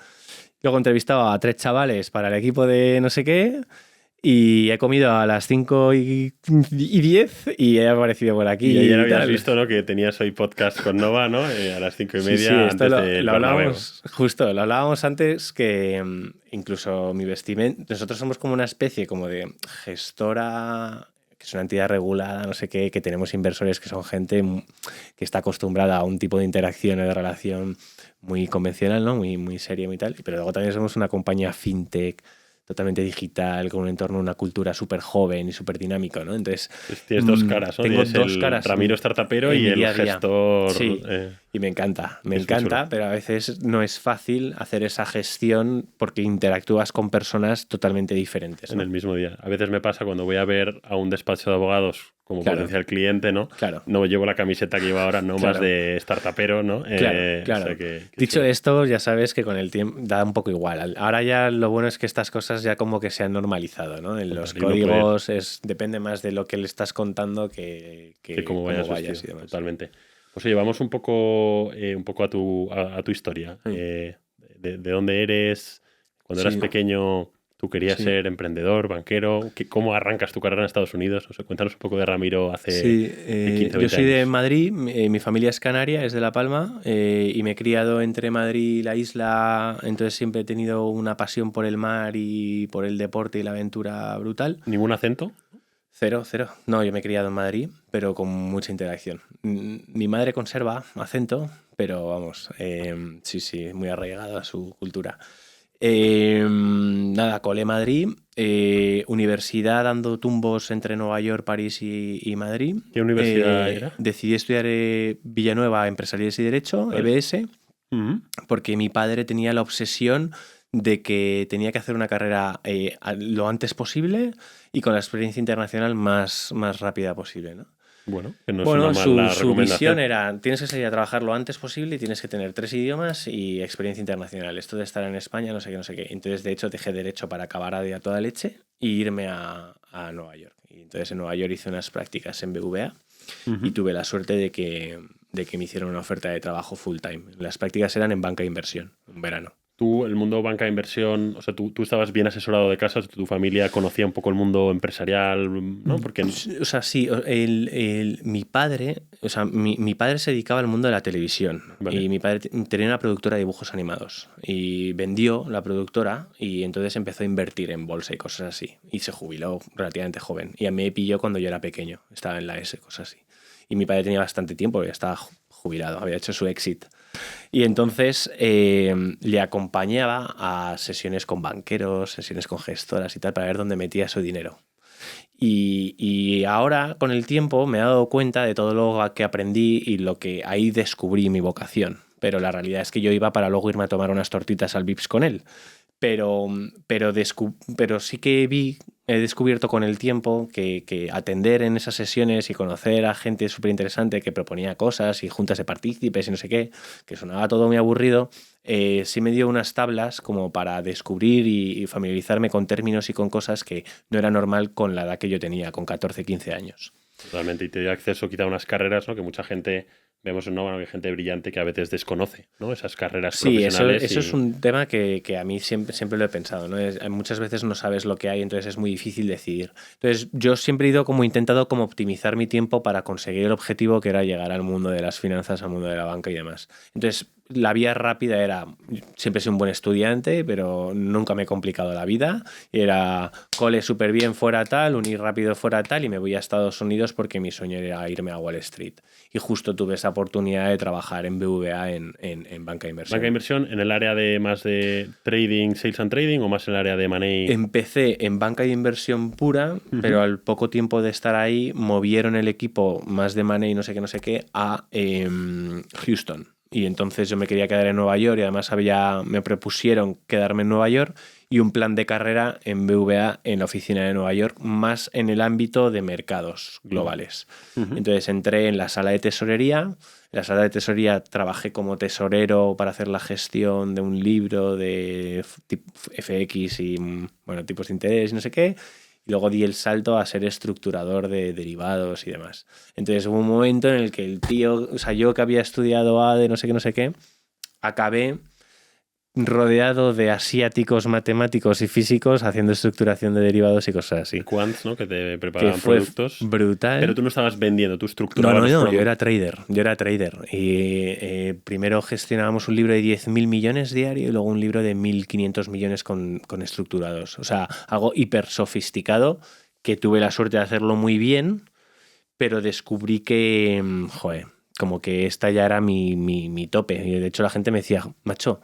Luego he entrevistado a 3 chavales para el equipo de no sé qué. Y he comido a las 5:10 y he aparecido por aquí. Y ayer habías visto, ¿no?, que tenías hoy podcast con Nova, ¿no? A las 5:30. Sí, esto lo hablábamos, justo, lo hablábamos antes, que incluso mi vestimenta... Nosotros somos como una especie como de gestora, que es una entidad regulada, no sé qué, que tenemos inversores que son gente que está acostumbrada a un tipo de interacción o de relación muy convencional, ¿no? Muy seria, muy tal. Pero luego también somos una compañía fintech totalmente digital, con un entorno, una cultura súper joven y súper dinámico, ¿no? Entonces, tienes dos caras, ¿no? Tengo dos caras. Ramiro startupero y el gestor. Sí, y me encanta, pero a veces no es fácil hacer esa gestión porque interactúas con personas totalmente diferentes, ¿no? En el mismo día. A veces me pasa cuando voy a ver a un despacho de abogados como potencial cliente, ¿no? Claro. No llevo la camiseta que llevo ahora, no más de startupero, ¿no? Claro. O sea que dicho esto, ya sabes que con el tiempo da un poco igual. Ahora ya lo bueno es que estas cosas ya como que se han normalizado, ¿no? En los códigos depende más de lo que le estás contando que cómo vayas y demás. Totalmente. Pues oye, vamos un poco a tu historia. De dónde eres, cuando eras pequeño. ¿Tú querías ser emprendedor, banquero? ¿Cómo arrancas tu carrera en Estados Unidos? O sea, cuéntanos un poco de Ramiro hace 15 o 20 yo soy años. de Madrid, mi familia es canaria, es de La Palma, y me he criado entre Madrid y la isla, entonces siempre he tenido una pasión por el mar y por el deporte y la aventura brutal. ¿Ningún acento? Cero. No, yo me he criado en Madrid, pero con mucha interacción. Mi madre conserva acento, pero vamos, sí, muy arraigado a su cultura. Cole Madrid, universidad dando tumbos entre Nueva York, París y Madrid. ¿Qué universidad era? Decidí estudiar Villanueva, Empresariales y Derecho, EBS, porque mi padre tenía la obsesión de que tenía que hacer una carrera lo antes posible y con la experiencia internacional más rápida posible, ¿no? Bueno, que no es una mala su visión era, tienes que salir a trabajar lo antes posible y tienes que tener 3 idiomas y experiencia internacional. Esto de estar en España, no sé qué. Entonces, de hecho, dejé Derecho para acabar a toda leche y irme a Nueva York. Y entonces en Nueva York hice unas prácticas en BVA y tuve la suerte de que me hicieron una oferta de trabajo full time. Las prácticas eran en banca de inversión, un verano. Tú, el mundo banca de inversión, o sea, tú estabas bien asesorado de casa, tu familia conocía un poco el mundo empresarial, ¿no? Porque... O sea, sí, mi padre se dedicaba al mundo de la televisión. Vale. Y mi padre tenía una productora de dibujos animados y vendió la productora y entonces empezó a invertir en bolsa y cosas así. Y se jubiló relativamente joven. Y a mí me pilló cuando yo era pequeño, estaba en la S, cosas así. Y mi padre tenía bastante tiempo, ya estaba jubilado, había hecho su exit. Y entonces le acompañaba a sesiones con banqueros, sesiones con gestoras y tal, para ver dónde metía su dinero. Y ahora, con el tiempo, me he dado cuenta de todo lo que aprendí y lo que ahí descubrí mi vocación. Pero la realidad es que yo iba para luego irme a tomar unas tortitas al Vips con él. Pero sí que he descubierto con el tiempo que atender en esas sesiones y conocer a gente súper interesante que proponía cosas y juntas de partícipes y no sé qué, que sonaba todo muy aburrido, sí me dio unas tablas como para descubrir y familiarizarme con términos y con cosas que no era normal con la edad que yo tenía, con 14, 15 años. Totalmente, y te dio acceso quizá a unas carreras, ¿no?, que mucha gente vemos, ¿no? Bueno, que hay gente brillante que a veces desconoce, ¿no? Esas carreras Sí, profesionales. eso es un tema que a mí siempre lo he pensado, ¿no? Muchas veces no sabes lo que hay, entonces es muy difícil decidir. Entonces yo siempre he ido como intentado como optimizar mi tiempo para conseguir el objetivo que era llegar al mundo de las finanzas, al mundo de la banca y demás. Entonces la vía rápida era, siempre he sido un buen estudiante, pero nunca me he complicado la vida. Era cole súper bien fuera tal, unir rápido fuera tal y me voy a Estados Unidos porque mi sueño era irme a Wall Street. Y justo tuve esa oportunidad de trabajar en BVA en banca de inversión. ¿Banca de inversión en el área de más de trading, sales and trading o más en el área de money? Empecé en banca de inversión pura, pero al poco tiempo de estar ahí movieron el equipo más de money, no sé qué, a Houston. Y entonces yo me quería quedar en Nueva York y además me propusieron quedarme en Nueva York y un plan de carrera en BVA en la oficina de Nueva York, más en el ámbito de mercados globales. Entonces entré en la sala de tesorería. En la sala de tesorería trabajé como tesorero para hacer la gestión de un libro de FX y bueno, tipos de interés y no sé qué. Y luego di el salto a ser estructurador de derivados y demás. Entonces hubo un momento en el que el tío, o sea, yo que había estudiado ADE, no sé qué, acabé rodeado de asiáticos matemáticos y físicos haciendo estructuración de derivados y cosas así. Quants, ¿no? Que te Que preparaban fue productos. brutal. Pero tú no estabas vendiendo, tú estructurabas. No, yo era trader. Y primero gestionábamos un libro de 10.000 millones diario y luego un libro de 1.500 millones con estructurados. O sea, algo hiper sofisticado que tuve la suerte de hacerlo muy bien, pero descubrí que, joder, como que esta ya era mi tope. Y de hecho la gente me decía, macho,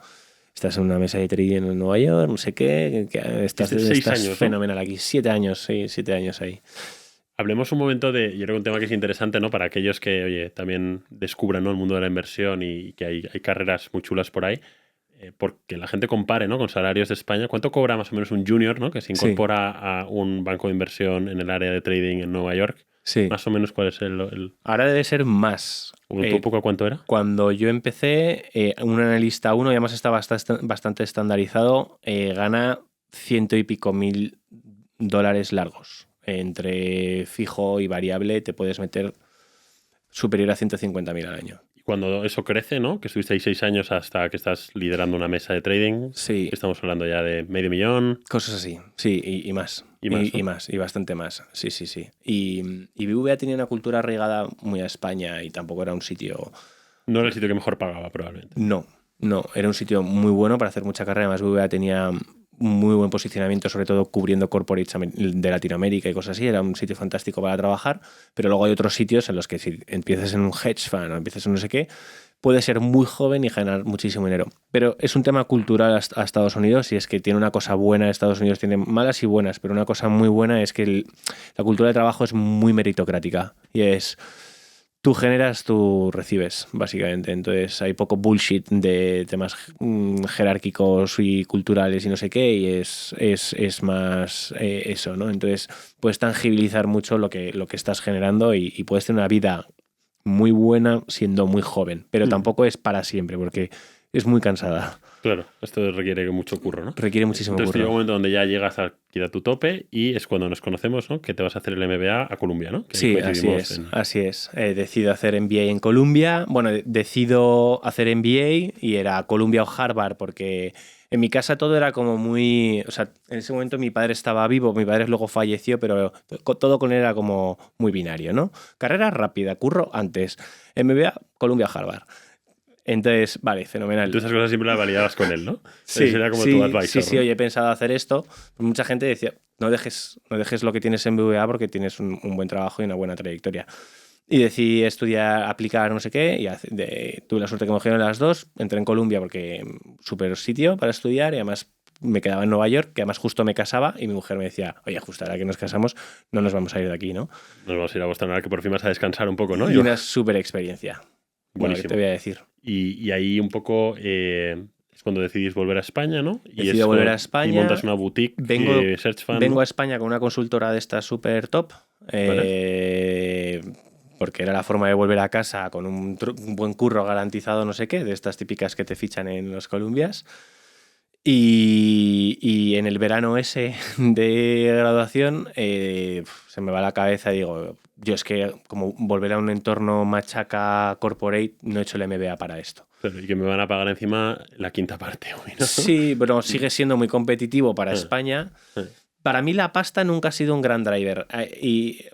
estás en una mesa de trading en Nueva York, no sé qué, estás 6 años, fenomenal aquí. 7 años, sí, 7 años ahí. Hablemos un momento de, yo creo que un tema que es interesante, ¿no? Para aquellos que, oye, también descubran, ¿no? El mundo de la inversión y que hay carreras muy chulas por ahí, porque la gente compare, ¿no? Con salarios de España. ¿Cuánto cobra más o menos un junior, ¿no? Que se incorpora a un banco de inversión en el área de trading en Nueva York? Sí. Más o menos, ¿cuál es el... Ahora debe ser más. ¿Tu poco cuánto era? Cuando yo empecé, un analista 1, y además está bastante estandarizado, gana 100 y pico mil dólares largos. Entre fijo y variable te puedes meter superior a 150.000 al año. Y cuando eso crece, ¿no? Que estuviste ahí 6 años hasta que estás liderando una mesa de trading. Sí. Estamos hablando ya de $500,000. Cosas así, sí, y más. Y bastante más, sí. Y BBVA tenía una cultura arraigada muy a España y tampoco era un sitio... No era el sitio que mejor pagaba, probablemente. No, era un sitio muy bueno para hacer mucha carrera. Además, BBVA tenía muy buen posicionamiento, sobre todo cubriendo corporates de Latinoamérica y cosas así. Era un sitio fantástico para trabajar, pero luego hay otros sitios en los que si empiezas en un hedge fund o empiezas en no sé qué, puedes ser muy joven y ganar muchísimo dinero. Pero es un tema cultural a Estados Unidos y es que tiene una cosa buena. Estados Unidos tiene malas y buenas, pero una cosa muy buena es que la cultura de trabajo es muy meritocrática y es... Tú generas, tú recibes, básicamente. Entonces hay poco bullshit de temas jerárquicos y culturales y no sé qué, y es más eso, ¿no? Entonces puedes tangibilizar mucho lo que estás generando y puedes tener una vida muy buena siendo muy joven, pero tampoco es para siempre, porque es muy cansada. Claro, esto requiere mucho curro, ¿no? Requiere muchísimo curro. Entonces llega un momento donde ya llegas a tu tope y es cuando nos conocemos, ¿no? Que te vas a hacer el MBA a Columbia, ¿no? Que sí, así es. Decido hacer MBA en Columbia. Bueno, decido hacer MBA y era Columbia o Harvard porque en mi casa todo era como muy... O sea, en ese momento mi padre estaba vivo, mi padre luego falleció, pero todo con él era como muy binario, ¿no? Carrera rápida, curro antes. MBA, Columbia, Harvard. Entonces, vale, fenomenal. Tú esas cosas siempre las validabas con él, ¿no? Sí, era como tu advisor, sí, ¿no? oye, he pensado hacer esto. Mucha gente decía, no dejes lo que tienes en BVA porque tienes un buen trabajo y una buena trayectoria. Y decidí estudiar, aplicar no sé qué, y tuve la suerte que me cogieron las dos. Entré en Columbia porque súper sitio para estudiar y además me quedaba en Nueva York, que además justo me casaba y mi mujer me decía, oye, justo ahora que nos casamos no nos vamos a ir de aquí, ¿no? Nos vamos a ir a Boston ahora que por fin vas a descansar un poco, ¿no? Y una súper experiencia. Bueno, ¿qué te voy a decir? Y ahí un poco es cuando decidís volver a España, ¿no? Decido volver a España. Y montas una boutique Search Fund. Vengo a España con una consultora de esta súper top. Porque era la forma de volver a casa con un buen curro garantizado, no sé qué, de estas típicas que te fichan en los Columbias. Y en el verano ese de graduación se me va la cabeza y digo, yo es que como volver a un entorno machaca corporate, no he hecho el MBA para esto. Pero, y que me van a pagar encima la quinta parte hoy, ¿no? Sí, pero sigue siendo muy competitivo para España. Para mí la pasta nunca ha sido un gran driver. Y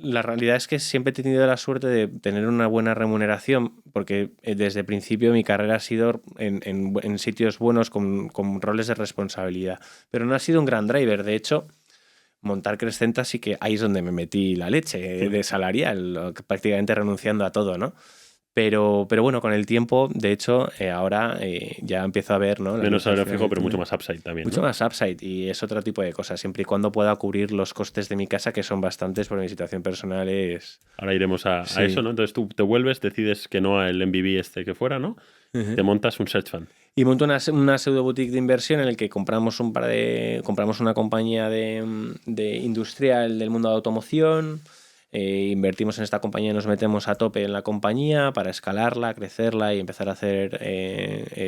la realidad es que siempre he tenido la suerte de tener una buena remuneración, porque desde el principio mi carrera ha sido en sitios buenos con roles de responsabilidad. Pero no ha sido un gran driver. De hecho, montar Crescenta sí que ahí es donde me metí la leche de salarial, prácticamente renunciando a todo, ¿no? Pero bueno, con el tiempo, de hecho, ahora ya empiezo a ver, ¿no? Menos salario fijo, pero mucho más upside también, Mucho ¿no? más upside, y es otro tipo de cosas, siempre y cuando pueda cubrir los costes de mi casa, que son bastantes, porque mi situación personal es... Ahora iremos a Sí. eso, ¿no? Entonces tú te vuelves, decides que no al MBB este que fuera, ¿no? Te montas un search fund. Y monto una pseudo boutique de inversión en el que compramos una compañía de industrial del mundo de automoción. Invertimos en esta compañía y nos metemos a tope en la compañía para escalarla, crecerla y empezar a hacer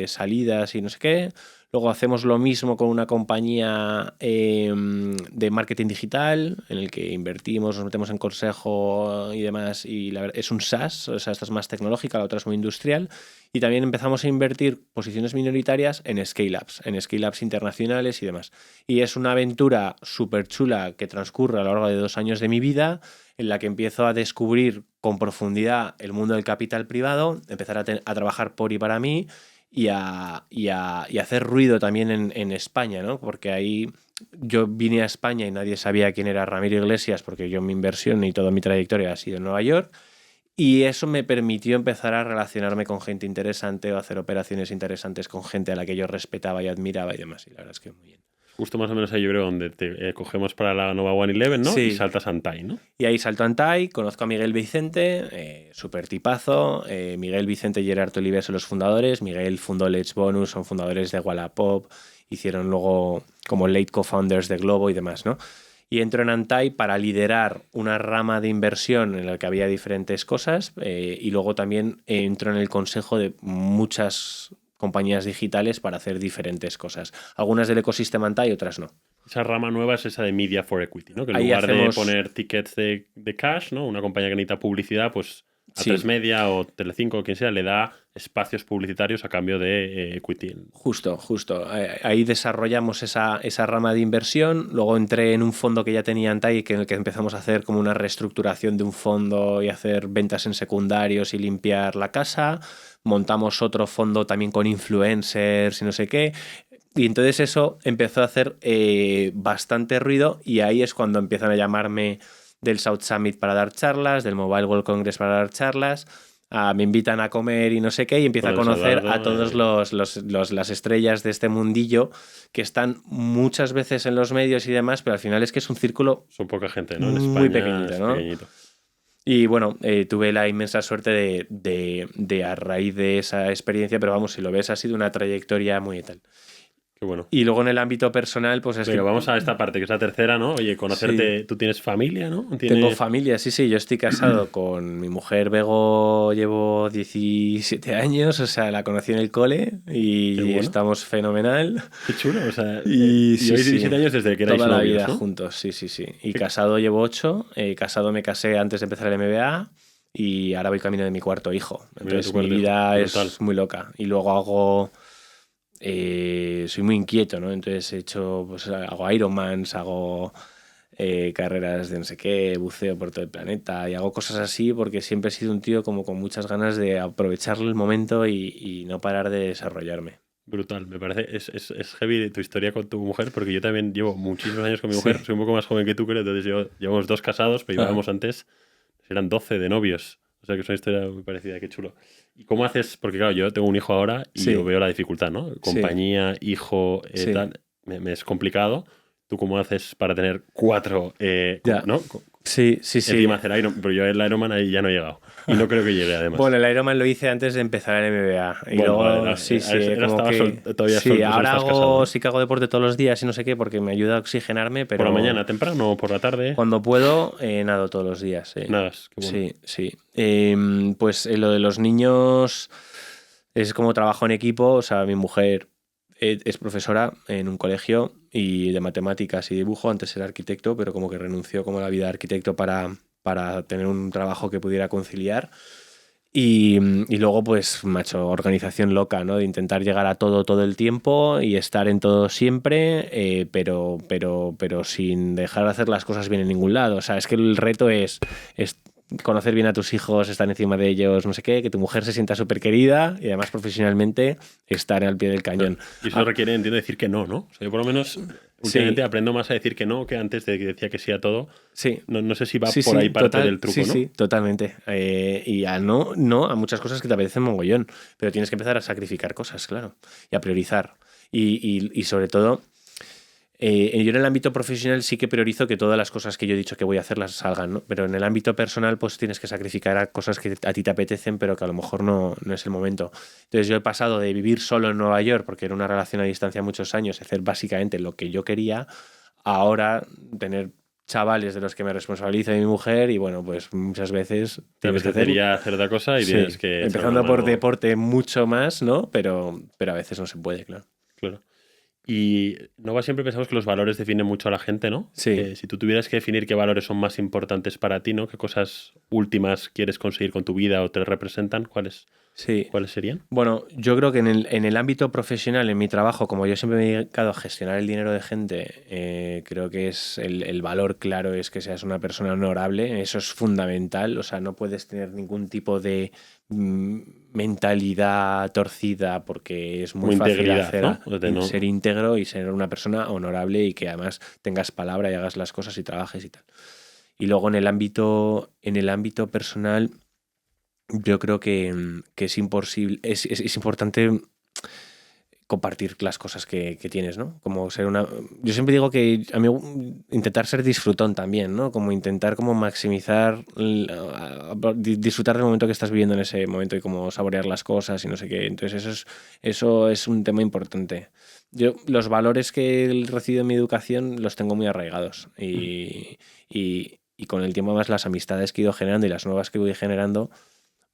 salidas y no sé qué. Luego hacemos lo mismo con una compañía de marketing digital en el que invertimos, nos metemos en consejo y demás, y es un SaaS, o sea, esta es más tecnológica, la otra es muy industrial. Y también empezamos a invertir posiciones minoritarias en scale-ups internacionales y demás. Y es una aventura súper chula que transcurre a lo largo de 2 años de mi vida, en la que empiezo a descubrir con profundidad el mundo del capital privado, empezar a trabajar por y para mí y a hacer ruido también en España, ¿no? Porque ahí yo vine a España y nadie sabía quién era Ramiro Iglesias, porque yo mi inversión y toda mi trayectoria ha sido en Nueva York. Y eso me permitió empezar a relacionarme con gente interesante o hacer operaciones interesantes con gente a la que yo respetaba y admiraba y demás. Y la verdad es que muy bien. Justo más o menos ahí yo creo donde te cogemos para la Nova 111, ¿no? Sí. Y saltas a Antai, ¿no? Y ahí salto a Antai, conozco a Miguel Vicente, súper tipazo. Miguel Vicente y Gerard Oliver son los fundadores. Miguel fundó Let's Bonus, son fundadores de Wallapop. Hicieron luego como late co-founders de Globo y demás, ¿no? Y entro en Antai para liderar una rama de inversión en la que había diferentes cosas, y luego también entro en el consejo de muchas compañías digitales para hacer diferentes cosas. Algunas del ecosistema Antai, otras no. Esa rama nueva es esa de Media for Equity, ¿no? Que en Ahí lugar hacemos... de poner tickets de cash, ¿no? Una compañía que necesita publicidad, pues a Sí. 3 Media o Telecinco o quien sea, le da espacios publicitarios a cambio de equity. Justo. Ahí desarrollamos esa rama de inversión. Luego entré en un fondo que ya tenía Antai, en el que empezamos a hacer como una reestructuración de un fondo y hacer ventas en secundarios y limpiar la casa. Montamos otro fondo también con influencers y no sé qué. Y entonces eso empezó a hacer bastante ruido, y ahí es cuando empiezan a llamarme del South Summit para dar charlas, del Mobile World Congress para dar charlas. Me invitan a comer y no sé qué, y empiezo a conocer a todos las estrellas de este mundillo que están muchas veces en los medios y demás, pero al final es que es un círculo... Son poca gente, ¿no? En muy España pequeñito, ¿no? Pequeñito. Y bueno, tuve la inmensa suerte de a raíz de esa experiencia, pero vamos, si lo ves, ha sido una trayectoria muy tal. Qué bueno. Y luego en el ámbito personal, pues es Pero que... vamos a esta parte, que es la tercera, ¿no? Oye, conocerte, tú tienes familia, ¿no? Tengo familia, sí, yo estoy casado con mi mujer Bego, llevo 17 años, o sea, la conocí en el cole y bueno. estamos fenomenal. Qué chulo, o sea, y sí, 17 años desde que erais toda la novios, vida ¿no? juntos, sí. Y casado llevo 8, casado me casé antes de empezar el MBA y ahora voy camino de mi 4º hijo. Entonces mi vida es muy loca. Y luego hago... soy muy inquieto, ¿no? Entonces hago Ironmans, hago carreras de no sé qué, buceo por todo el planeta y hago cosas así porque siempre he sido un tío como con muchas ganas de aprovechar el momento y no parar de desarrollarme. Brutal, me parece, es heavy tu historia con tu mujer, porque yo también llevo muchísimos años con mi mujer, soy un poco más joven que tú, creo, entonces llevamos 2 casados, pero llevábamos antes, eran 12 de novios. O sea que es una historia muy parecida, qué chulo. ¿Y cómo haces? Porque claro, yo tengo un hijo ahora y yo veo la dificultad, ¿no? Compañía, hijo, tal, me es complicado. ¿Tú cómo haces para tener 4, ¿no? Sí. Encima hacer Iron, pero yo el Ironman ahí ya no he llegado. Y no creo que llegue, además. Bueno, el Ironman lo hice antes de empezar el MBA. Y bueno, luego, vale, todavía sí que hago deporte todos los días y no sé qué, porque me ayuda a oxigenarme, pero... ¿Por la mañana temprano o por la tarde? Cuando puedo, nado todos los días. Nadas, qué bueno. Sí. Pues lo de los niños es como trabajo en equipo, o sea, mi mujer es profesora en un colegio y de matemáticas y dibujo. Antes era arquitecto, pero como que renunció como a la vida de arquitecto para tener un trabajo que pudiera conciliar. Y luego, pues, macho, organización loca, ¿no? De intentar llegar a todo el tiempo y estar en todo siempre, pero sin dejar de hacer las cosas bien en ningún lado. O sea, es que el reto es conocer bien a tus hijos, estar encima de ellos, no sé qué, que tu mujer se sienta súper querida y además profesionalmente estar al pie del cañón. Y eso requiere, entiendo, decir que no, ¿no? O sea, yo por lo menos últimamente aprendo más a decir que no que antes de que decía que sí a todo. Sí. No sé si va por ahí parte del truco, ¿no? Sí, totalmente. Y a no a muchas cosas que te apetecen mogollón, pero tienes que empezar a sacrificar cosas, claro, y a priorizar. Y sobre todo, yo en el ámbito profesional sí que priorizo que todas las cosas que yo he dicho que voy a hacer las salgan, ¿no? Pero en el ámbito personal pues tienes que sacrificar a cosas que a ti te apetecen, pero que a lo mejor no es el momento. Entonces yo he pasado de vivir solo en Nueva York, porque era una relación a distancia muchos años, hacer básicamente lo que yo quería, a ahora tener chavales de los que me responsabiliza mi mujer y bueno, pues muchas veces tienes que hacer otra cosa y tienes que... Empezando por deporte mucho más, ¿no? Pero a veces no se puede, claro. Claro. Y Nova siempre pensamos que los valores definen mucho a la gente, ¿no? Sí. Si tú tuvieras que definir qué valores son más importantes para ti, ¿no? ¿Qué cosas últimas quieres conseguir con tu vida o te representan? ¿Cuáles serían? Bueno, yo creo que en el ámbito profesional, en mi trabajo, como yo siempre me he dedicado a gestionar el dinero de gente, creo que es el valor claro es que seas una persona honorable. Eso es fundamental. O sea, no puedes tener ningún tipo de mentalidad torcida porque es muy fácil hacer, ¿no? Ser íntegro y ser una persona honorable y que además tengas palabra y hagas las cosas y trabajes y tal. Y luego en el ámbito personal, yo creo que es imposible, es importante compartir las cosas que tienes, ¿no? Como ser una... Yo siempre digo que a mí intentar ser disfrutón también, ¿no? Como intentar como maximizar, disfrutar del momento que estás viviendo en ese momento y como saborear las cosas y no sé qué. Entonces eso es un tema importante. Yo los valores que he recibido en mi educación los tengo muy arraigados y con el tiempo más las amistades que he ido generando y las nuevas que voy generando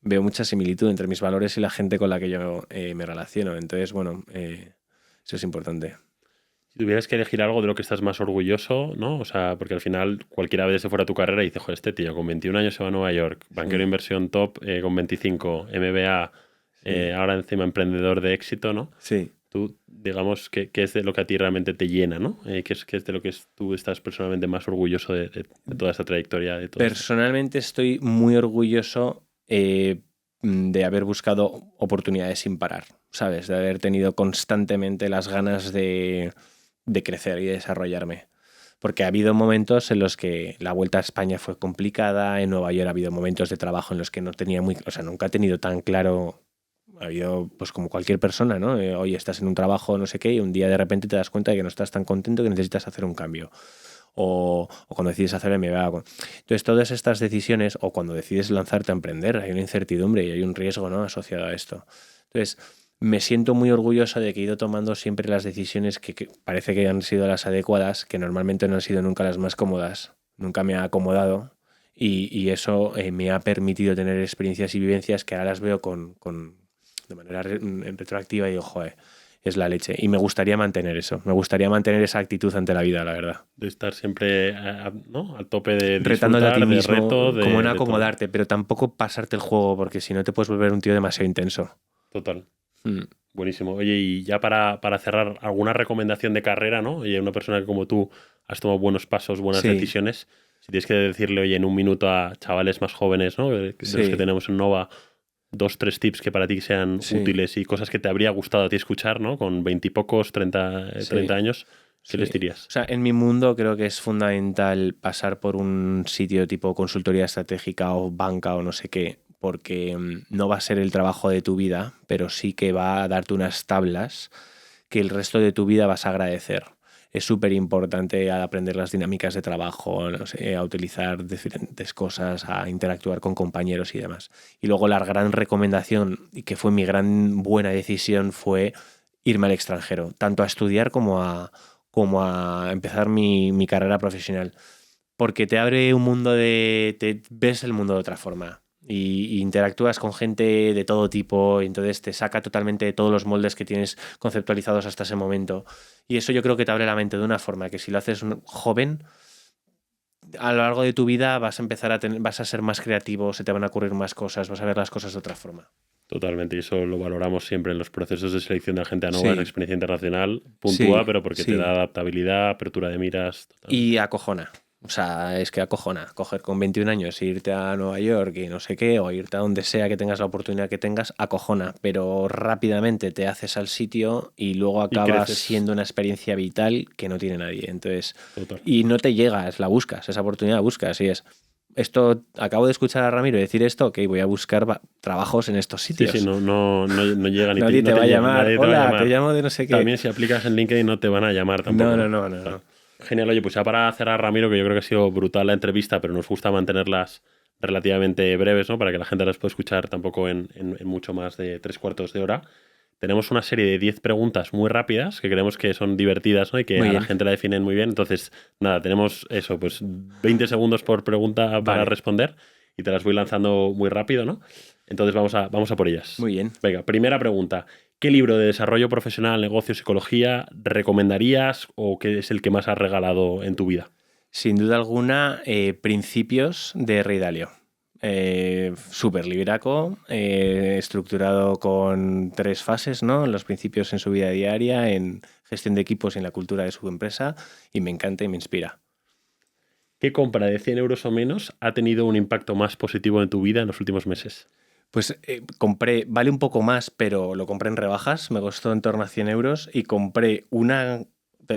veo mucha similitud entre mis valores y la gente con la que yo me relaciono. Entonces, bueno, eso es importante. Si tuvieras que elegir algo de lo que estás más orgulloso, ¿no? O sea, porque al final cualquiera ve desde fuera tu carrera y dice, joder, este tío con 21 años se va a Nueva York, banquero de inversión top con 25, MBA, ahora encima emprendedor de éxito, ¿no? Sí. Tú, digamos, ¿qué es de lo que a ti realmente te llena, ¿no? ¿Qué es de lo que tú estás personalmente más orgulloso de toda esta trayectoria? Personalmente estoy muy orgulloso de haber buscado oportunidades sin parar, ¿sabes? De haber tenido constantemente las ganas de crecer y de desarrollarme. Porque ha habido momentos en los que la vuelta a España fue complicada, en Nueva York ha habido momentos de trabajo en los que no tenía o sea, nunca he tenido tan claro. Ha habido, pues como cualquier persona, ¿no? Hoy estás en un trabajo, no sé qué, y un día de repente te das cuenta de que no estás tan contento que necesitas hacer un cambio. O cuando decides hacer MBA. Entonces, todas estas decisiones, o cuando decides lanzarte a emprender, hay una incertidumbre y hay un riesgo, ¿no?, asociado a esto. Entonces, me siento muy orgulloso de que he ido tomando siempre las decisiones que parece que han sido las adecuadas, que normalmente no han sido nunca las más cómodas. Nunca me ha acomodado y eso me ha permitido tener experiencias y vivencias que ahora las veo de manera retroactiva y digo, joder, es la leche. Y me gustaría mantener eso. Me gustaría mantener esa actitud ante la vida, la verdad. De estar siempre ¿no? Al tope de retándote a ti mismo, de reto, como en acomodarte, pero tampoco pasarte el juego, porque si no te puedes volver un tío demasiado intenso. Total. Buenísimo. Oye, y ya para cerrar, ¿alguna recomendación de carrera, no? Oye, una persona que como tú has tomado buenos pasos, buenas decisiones, si tienes que decirle, oye, en un minuto a chavales más jóvenes, ¿no?, de los que tenemos en Nova, 2-3 tips que para ti sean útiles y cosas que te habría gustado a ti escuchar, ¿no? Con 20 y pocos, 30 años, ¿qué les dirías? O sea, en mi mundo creo que es fundamental pasar por un sitio tipo consultoría estratégica o banca o no sé qué, porque no va a ser el trabajo de tu vida, pero sí que va a darte unas tablas que el resto de tu vida vas a agradecer. Es súper importante aprender las dinámicas de trabajo, no sé, a utilizar diferentes cosas, a interactuar con compañeros y demás. Y luego la gran recomendación, y que fue mi gran buena decisión, fue irme al extranjero, tanto a estudiar como a empezar mi carrera profesional. Porque te abre un mundo te ves el mundo de otra forma. y interactúas con gente de todo tipo, y entonces te saca totalmente de todos los moldes que tienes conceptualizados hasta ese momento. Y eso yo creo que te abre la mente de una forma que si lo haces joven, a lo largo de tu vida vas a empezar vas a ser más creativo, se te van a ocurrir más cosas, vas a ver las cosas de otra forma. Totalmente, y eso lo valoramos siempre en los procesos de selección de gente a nueva, Sí. en la experiencia internacional, puntúa, Sí, pero porque te sí. da adaptabilidad, apertura de miras. Totalmente. Y acojona. O sea, es que acojona. Coger con 21 años e irte a Nueva York y no sé qué, o irte a donde sea que tengas la oportunidad que tengas, acojona. Pero rápidamente te haces al sitio y luego Y acabas creces. siendo una experiencia vital que no tiene nadie. Entonces, Total. y no te llegas, la buscas, esa oportunidad la buscas. Y es, esto, acabo de escuchar a Ramiro decir esto, ok, voy a buscar trabajos en estos Sí, sitios. sí, no llega ni Nadie te va a llamar. nadie te va a Hola, llamar. te llamo de no sé qué. También si aplicas en LinkedIn no te van a llamar tampoco. No. Genial, oye, pues ya para cerrar, Ramiro, que yo creo que ha sido brutal la entrevista, pero nos gusta mantenerlas relativamente breves, ¿no? Para que la gente las pueda escuchar tampoco en mucho más de 3/4 de hora. Tenemos una serie de 10 preguntas muy rápidas que creemos que son divertidas, ¿no? Y que Muy a la bien. gente la definen muy bien. Entonces, nada, tenemos eso, pues 20 segundos por pregunta para Vale. responder y te las voy lanzando muy rápido, ¿no? Entonces vamos a por ellas. Muy bien. Venga, primera pregunta. ¿Qué libro de desarrollo profesional, negocio, psicología recomendarías o qué es el que más has regalado en tu vida? Sin duda alguna, Principios de Ray Dalio. Súper libraco, estructurado con 3 fases, ¿no? Los principios en su vida diaria, en gestión de equipos y en la cultura de su empresa, y me encanta y me inspira. ¿Qué compra de 100 euros o menos ha tenido un impacto más positivo en tu vida en los últimos meses? Pues compré, vale un poco más, pero lo compré en rebajas, me costó en torno a 100 euros y compré una,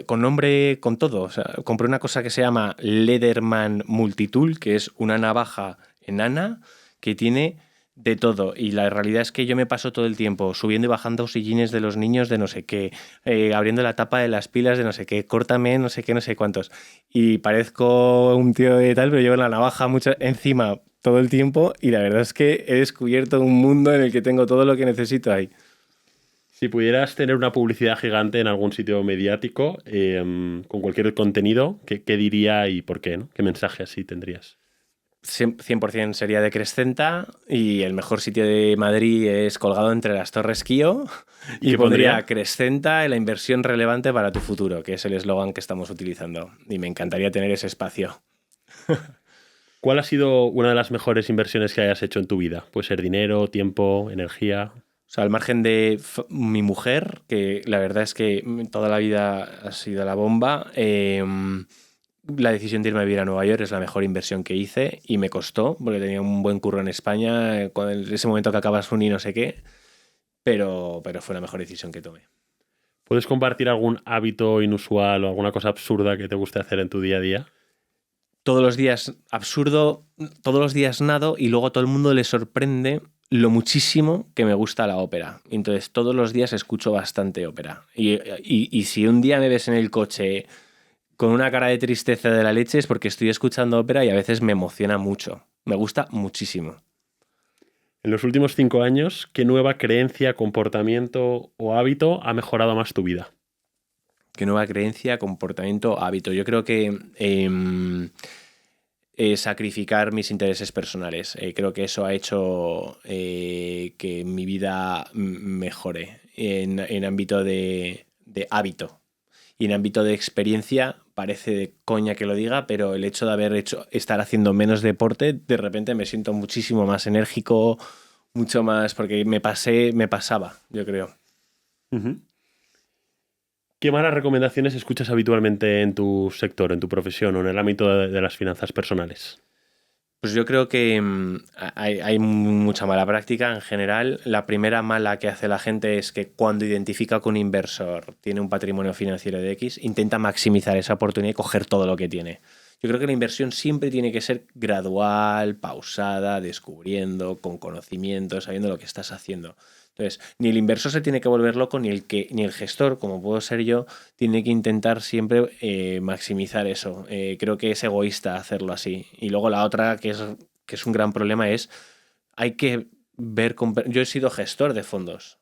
con nombre, con todo, o sea, compré una cosa que se llama Leatherman Multitool, que es una navaja enana que tiene de todo. Y la realidad es que yo me paso todo el tiempo subiendo y bajando sillines de los niños de no sé qué, abriendo la tapa de las pilas de no sé qué, córtame no sé qué, no sé cuántos. Y parezco un tío de tal, pero llevo la navaja mucho encima todo el tiempo y la verdad es que he descubierto un mundo en el que tengo todo lo que necesito ahí. Si pudieras tener una publicidad gigante en algún sitio mediático con cualquier contenido, ¿qué diría y por qué, ¿no? ¿Qué mensaje así tendrías? 100% sería de Crescenta y el mejor sitio de Madrid es colgado entre las Torres Kio ¿Y y qué pondría pondría? Crescenta, la inversión relevante para tu futuro, que es el eslogan que estamos utilizando y me encantaría tener ese espacio. ¿Cuál ha sido una de las mejores inversiones que hayas hecho en tu vida? Puede ser dinero, tiempo, energía. O sea, al margen de mi mujer, que la verdad es que toda la vida ha sido la bomba, la decisión de irme a vivir a Nueva York es la mejor inversión que hice y me costó, porque tenía un buen curro en España, en ese momento que acabas uni no sé qué, pero fue la mejor decisión que tomé. ¿Puedes compartir algún hábito inusual o alguna cosa absurda que te guste hacer en tu día a día? Todos los días absurdo, todos los días nado y luego a todo el mundo le sorprende lo muchísimo que me gusta la ópera. Entonces todos los días escucho bastante ópera. Y si un día me ves en el coche con una cara de tristeza de la leche es porque estoy escuchando ópera y a veces me emociona mucho. Me gusta muchísimo. En los últimos 5 años, ¿qué nueva creencia, comportamiento o hábito ha mejorado más tu vida? ¿Qué nueva creencia, comportamiento, hábito? Yo creo que sacrificar mis intereses personales. Creo que eso ha hecho que mi vida mejore en ámbito de hábito. Y en ámbito de experiencia, parece de coña que lo diga, pero el hecho de estar haciendo menos deporte, de repente me siento muchísimo más enérgico, mucho más, porque me pasaba, yo creo. Ujú. ¿Qué malas recomendaciones escuchas habitualmente en tu sector, en tu profesión o en el ámbito de las finanzas personales? Pues yo creo que hay mucha mala práctica en general. La primera mala que hace la gente es que cuando identifica que un inversor tiene un patrimonio financiero de X, intenta maximizar esa oportunidad y coger todo lo que tiene. Yo creo que la inversión siempre tiene que ser gradual, pausada, descubriendo, con conocimiento, sabiendo lo que estás haciendo. Entonces, ni el inversor se tiene que volver loco, ni el gestor, como puedo ser yo, tiene que intentar siempre maximizar eso. Creo que es egoísta hacerlo así. Y luego la otra, que es un gran problema, es hay que ver... Yo he sido gestor de fondos.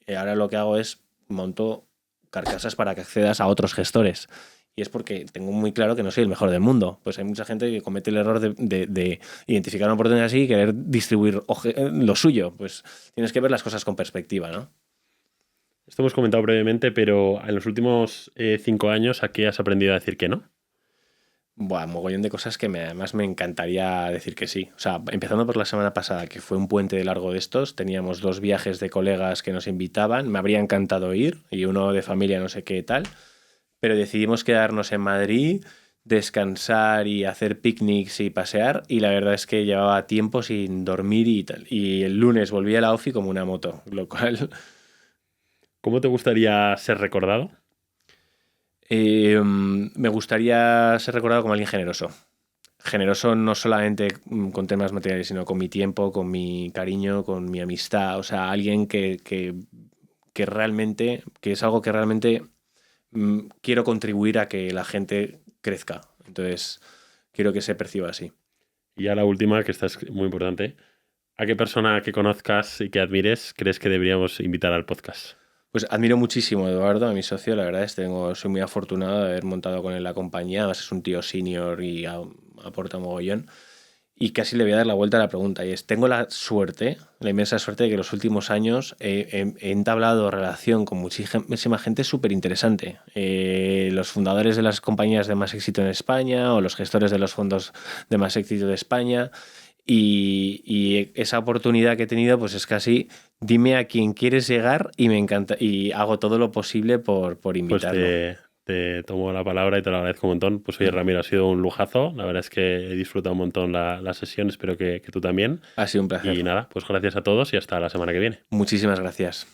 Y ahora lo que hago es monto carcasas para que accedas a otros gestores. Y es porque tengo muy claro que no soy el mejor del mundo. Pues hay mucha gente que comete el error de identificar una oportunidad así y querer distribuir lo suyo. Pues tienes que ver las cosas con perspectiva, ¿no? Esto hemos comentado brevemente, pero en los últimos 5 años, ¿a qué has aprendido a decir que no? Buah, mogollón de cosas que además me encantaría decir que sí. O sea, empezando por la semana pasada, que fue un puente largo de estos, teníamos 2 viajes de colegas que nos invitaban, me habría encantado ir, y uno de familia no sé qué tal, pero decidimos quedarnos en Madrid, descansar y hacer picnics y pasear, y la verdad es que llevaba tiempo sin dormir y tal. Y el lunes volví a la ofi como una moto, lo cual... ¿Cómo te gustaría ser recordado? Me gustaría ser recordado como alguien generoso. Generoso no solamente con temas materiales, sino con mi tiempo, con mi cariño, con mi amistad. O sea, alguien que realmente, que es algo que realmente quiero contribuir a que la gente crezca. Entonces, quiero que se perciba así. Y ya la última, que esta es muy importante. ¿A qué persona que conozcas y que admires crees que deberíamos invitar al podcast? Pues admiro muchísimo a Eduardo, a mi socio, la verdad soy muy afortunado de haber montado con él la compañía, además es un tío senior y aporta mogollón. Y casi le voy a dar la vuelta a la pregunta, y es, tengo la suerte, la inmensa suerte de que en los últimos años he entablado relación con muchísima gente súper interesante. Los fundadores de las compañías de más éxito en España o los gestores de los fondos de más éxito de España. Y esa oportunidad que he tenido, pues es casi, dime a quién quieres llegar y me encanta, y hago todo lo posible por Pues invitarlo. te tomo la palabra y te lo agradezco un montón. Pues oye, Ramiro, ha sido un lujazo. La verdad es que he disfrutado un montón la sesión, espero que tú también. Ha sido un placer. Y nada, pues gracias a todos y hasta la semana que viene. Muchísimas gracias.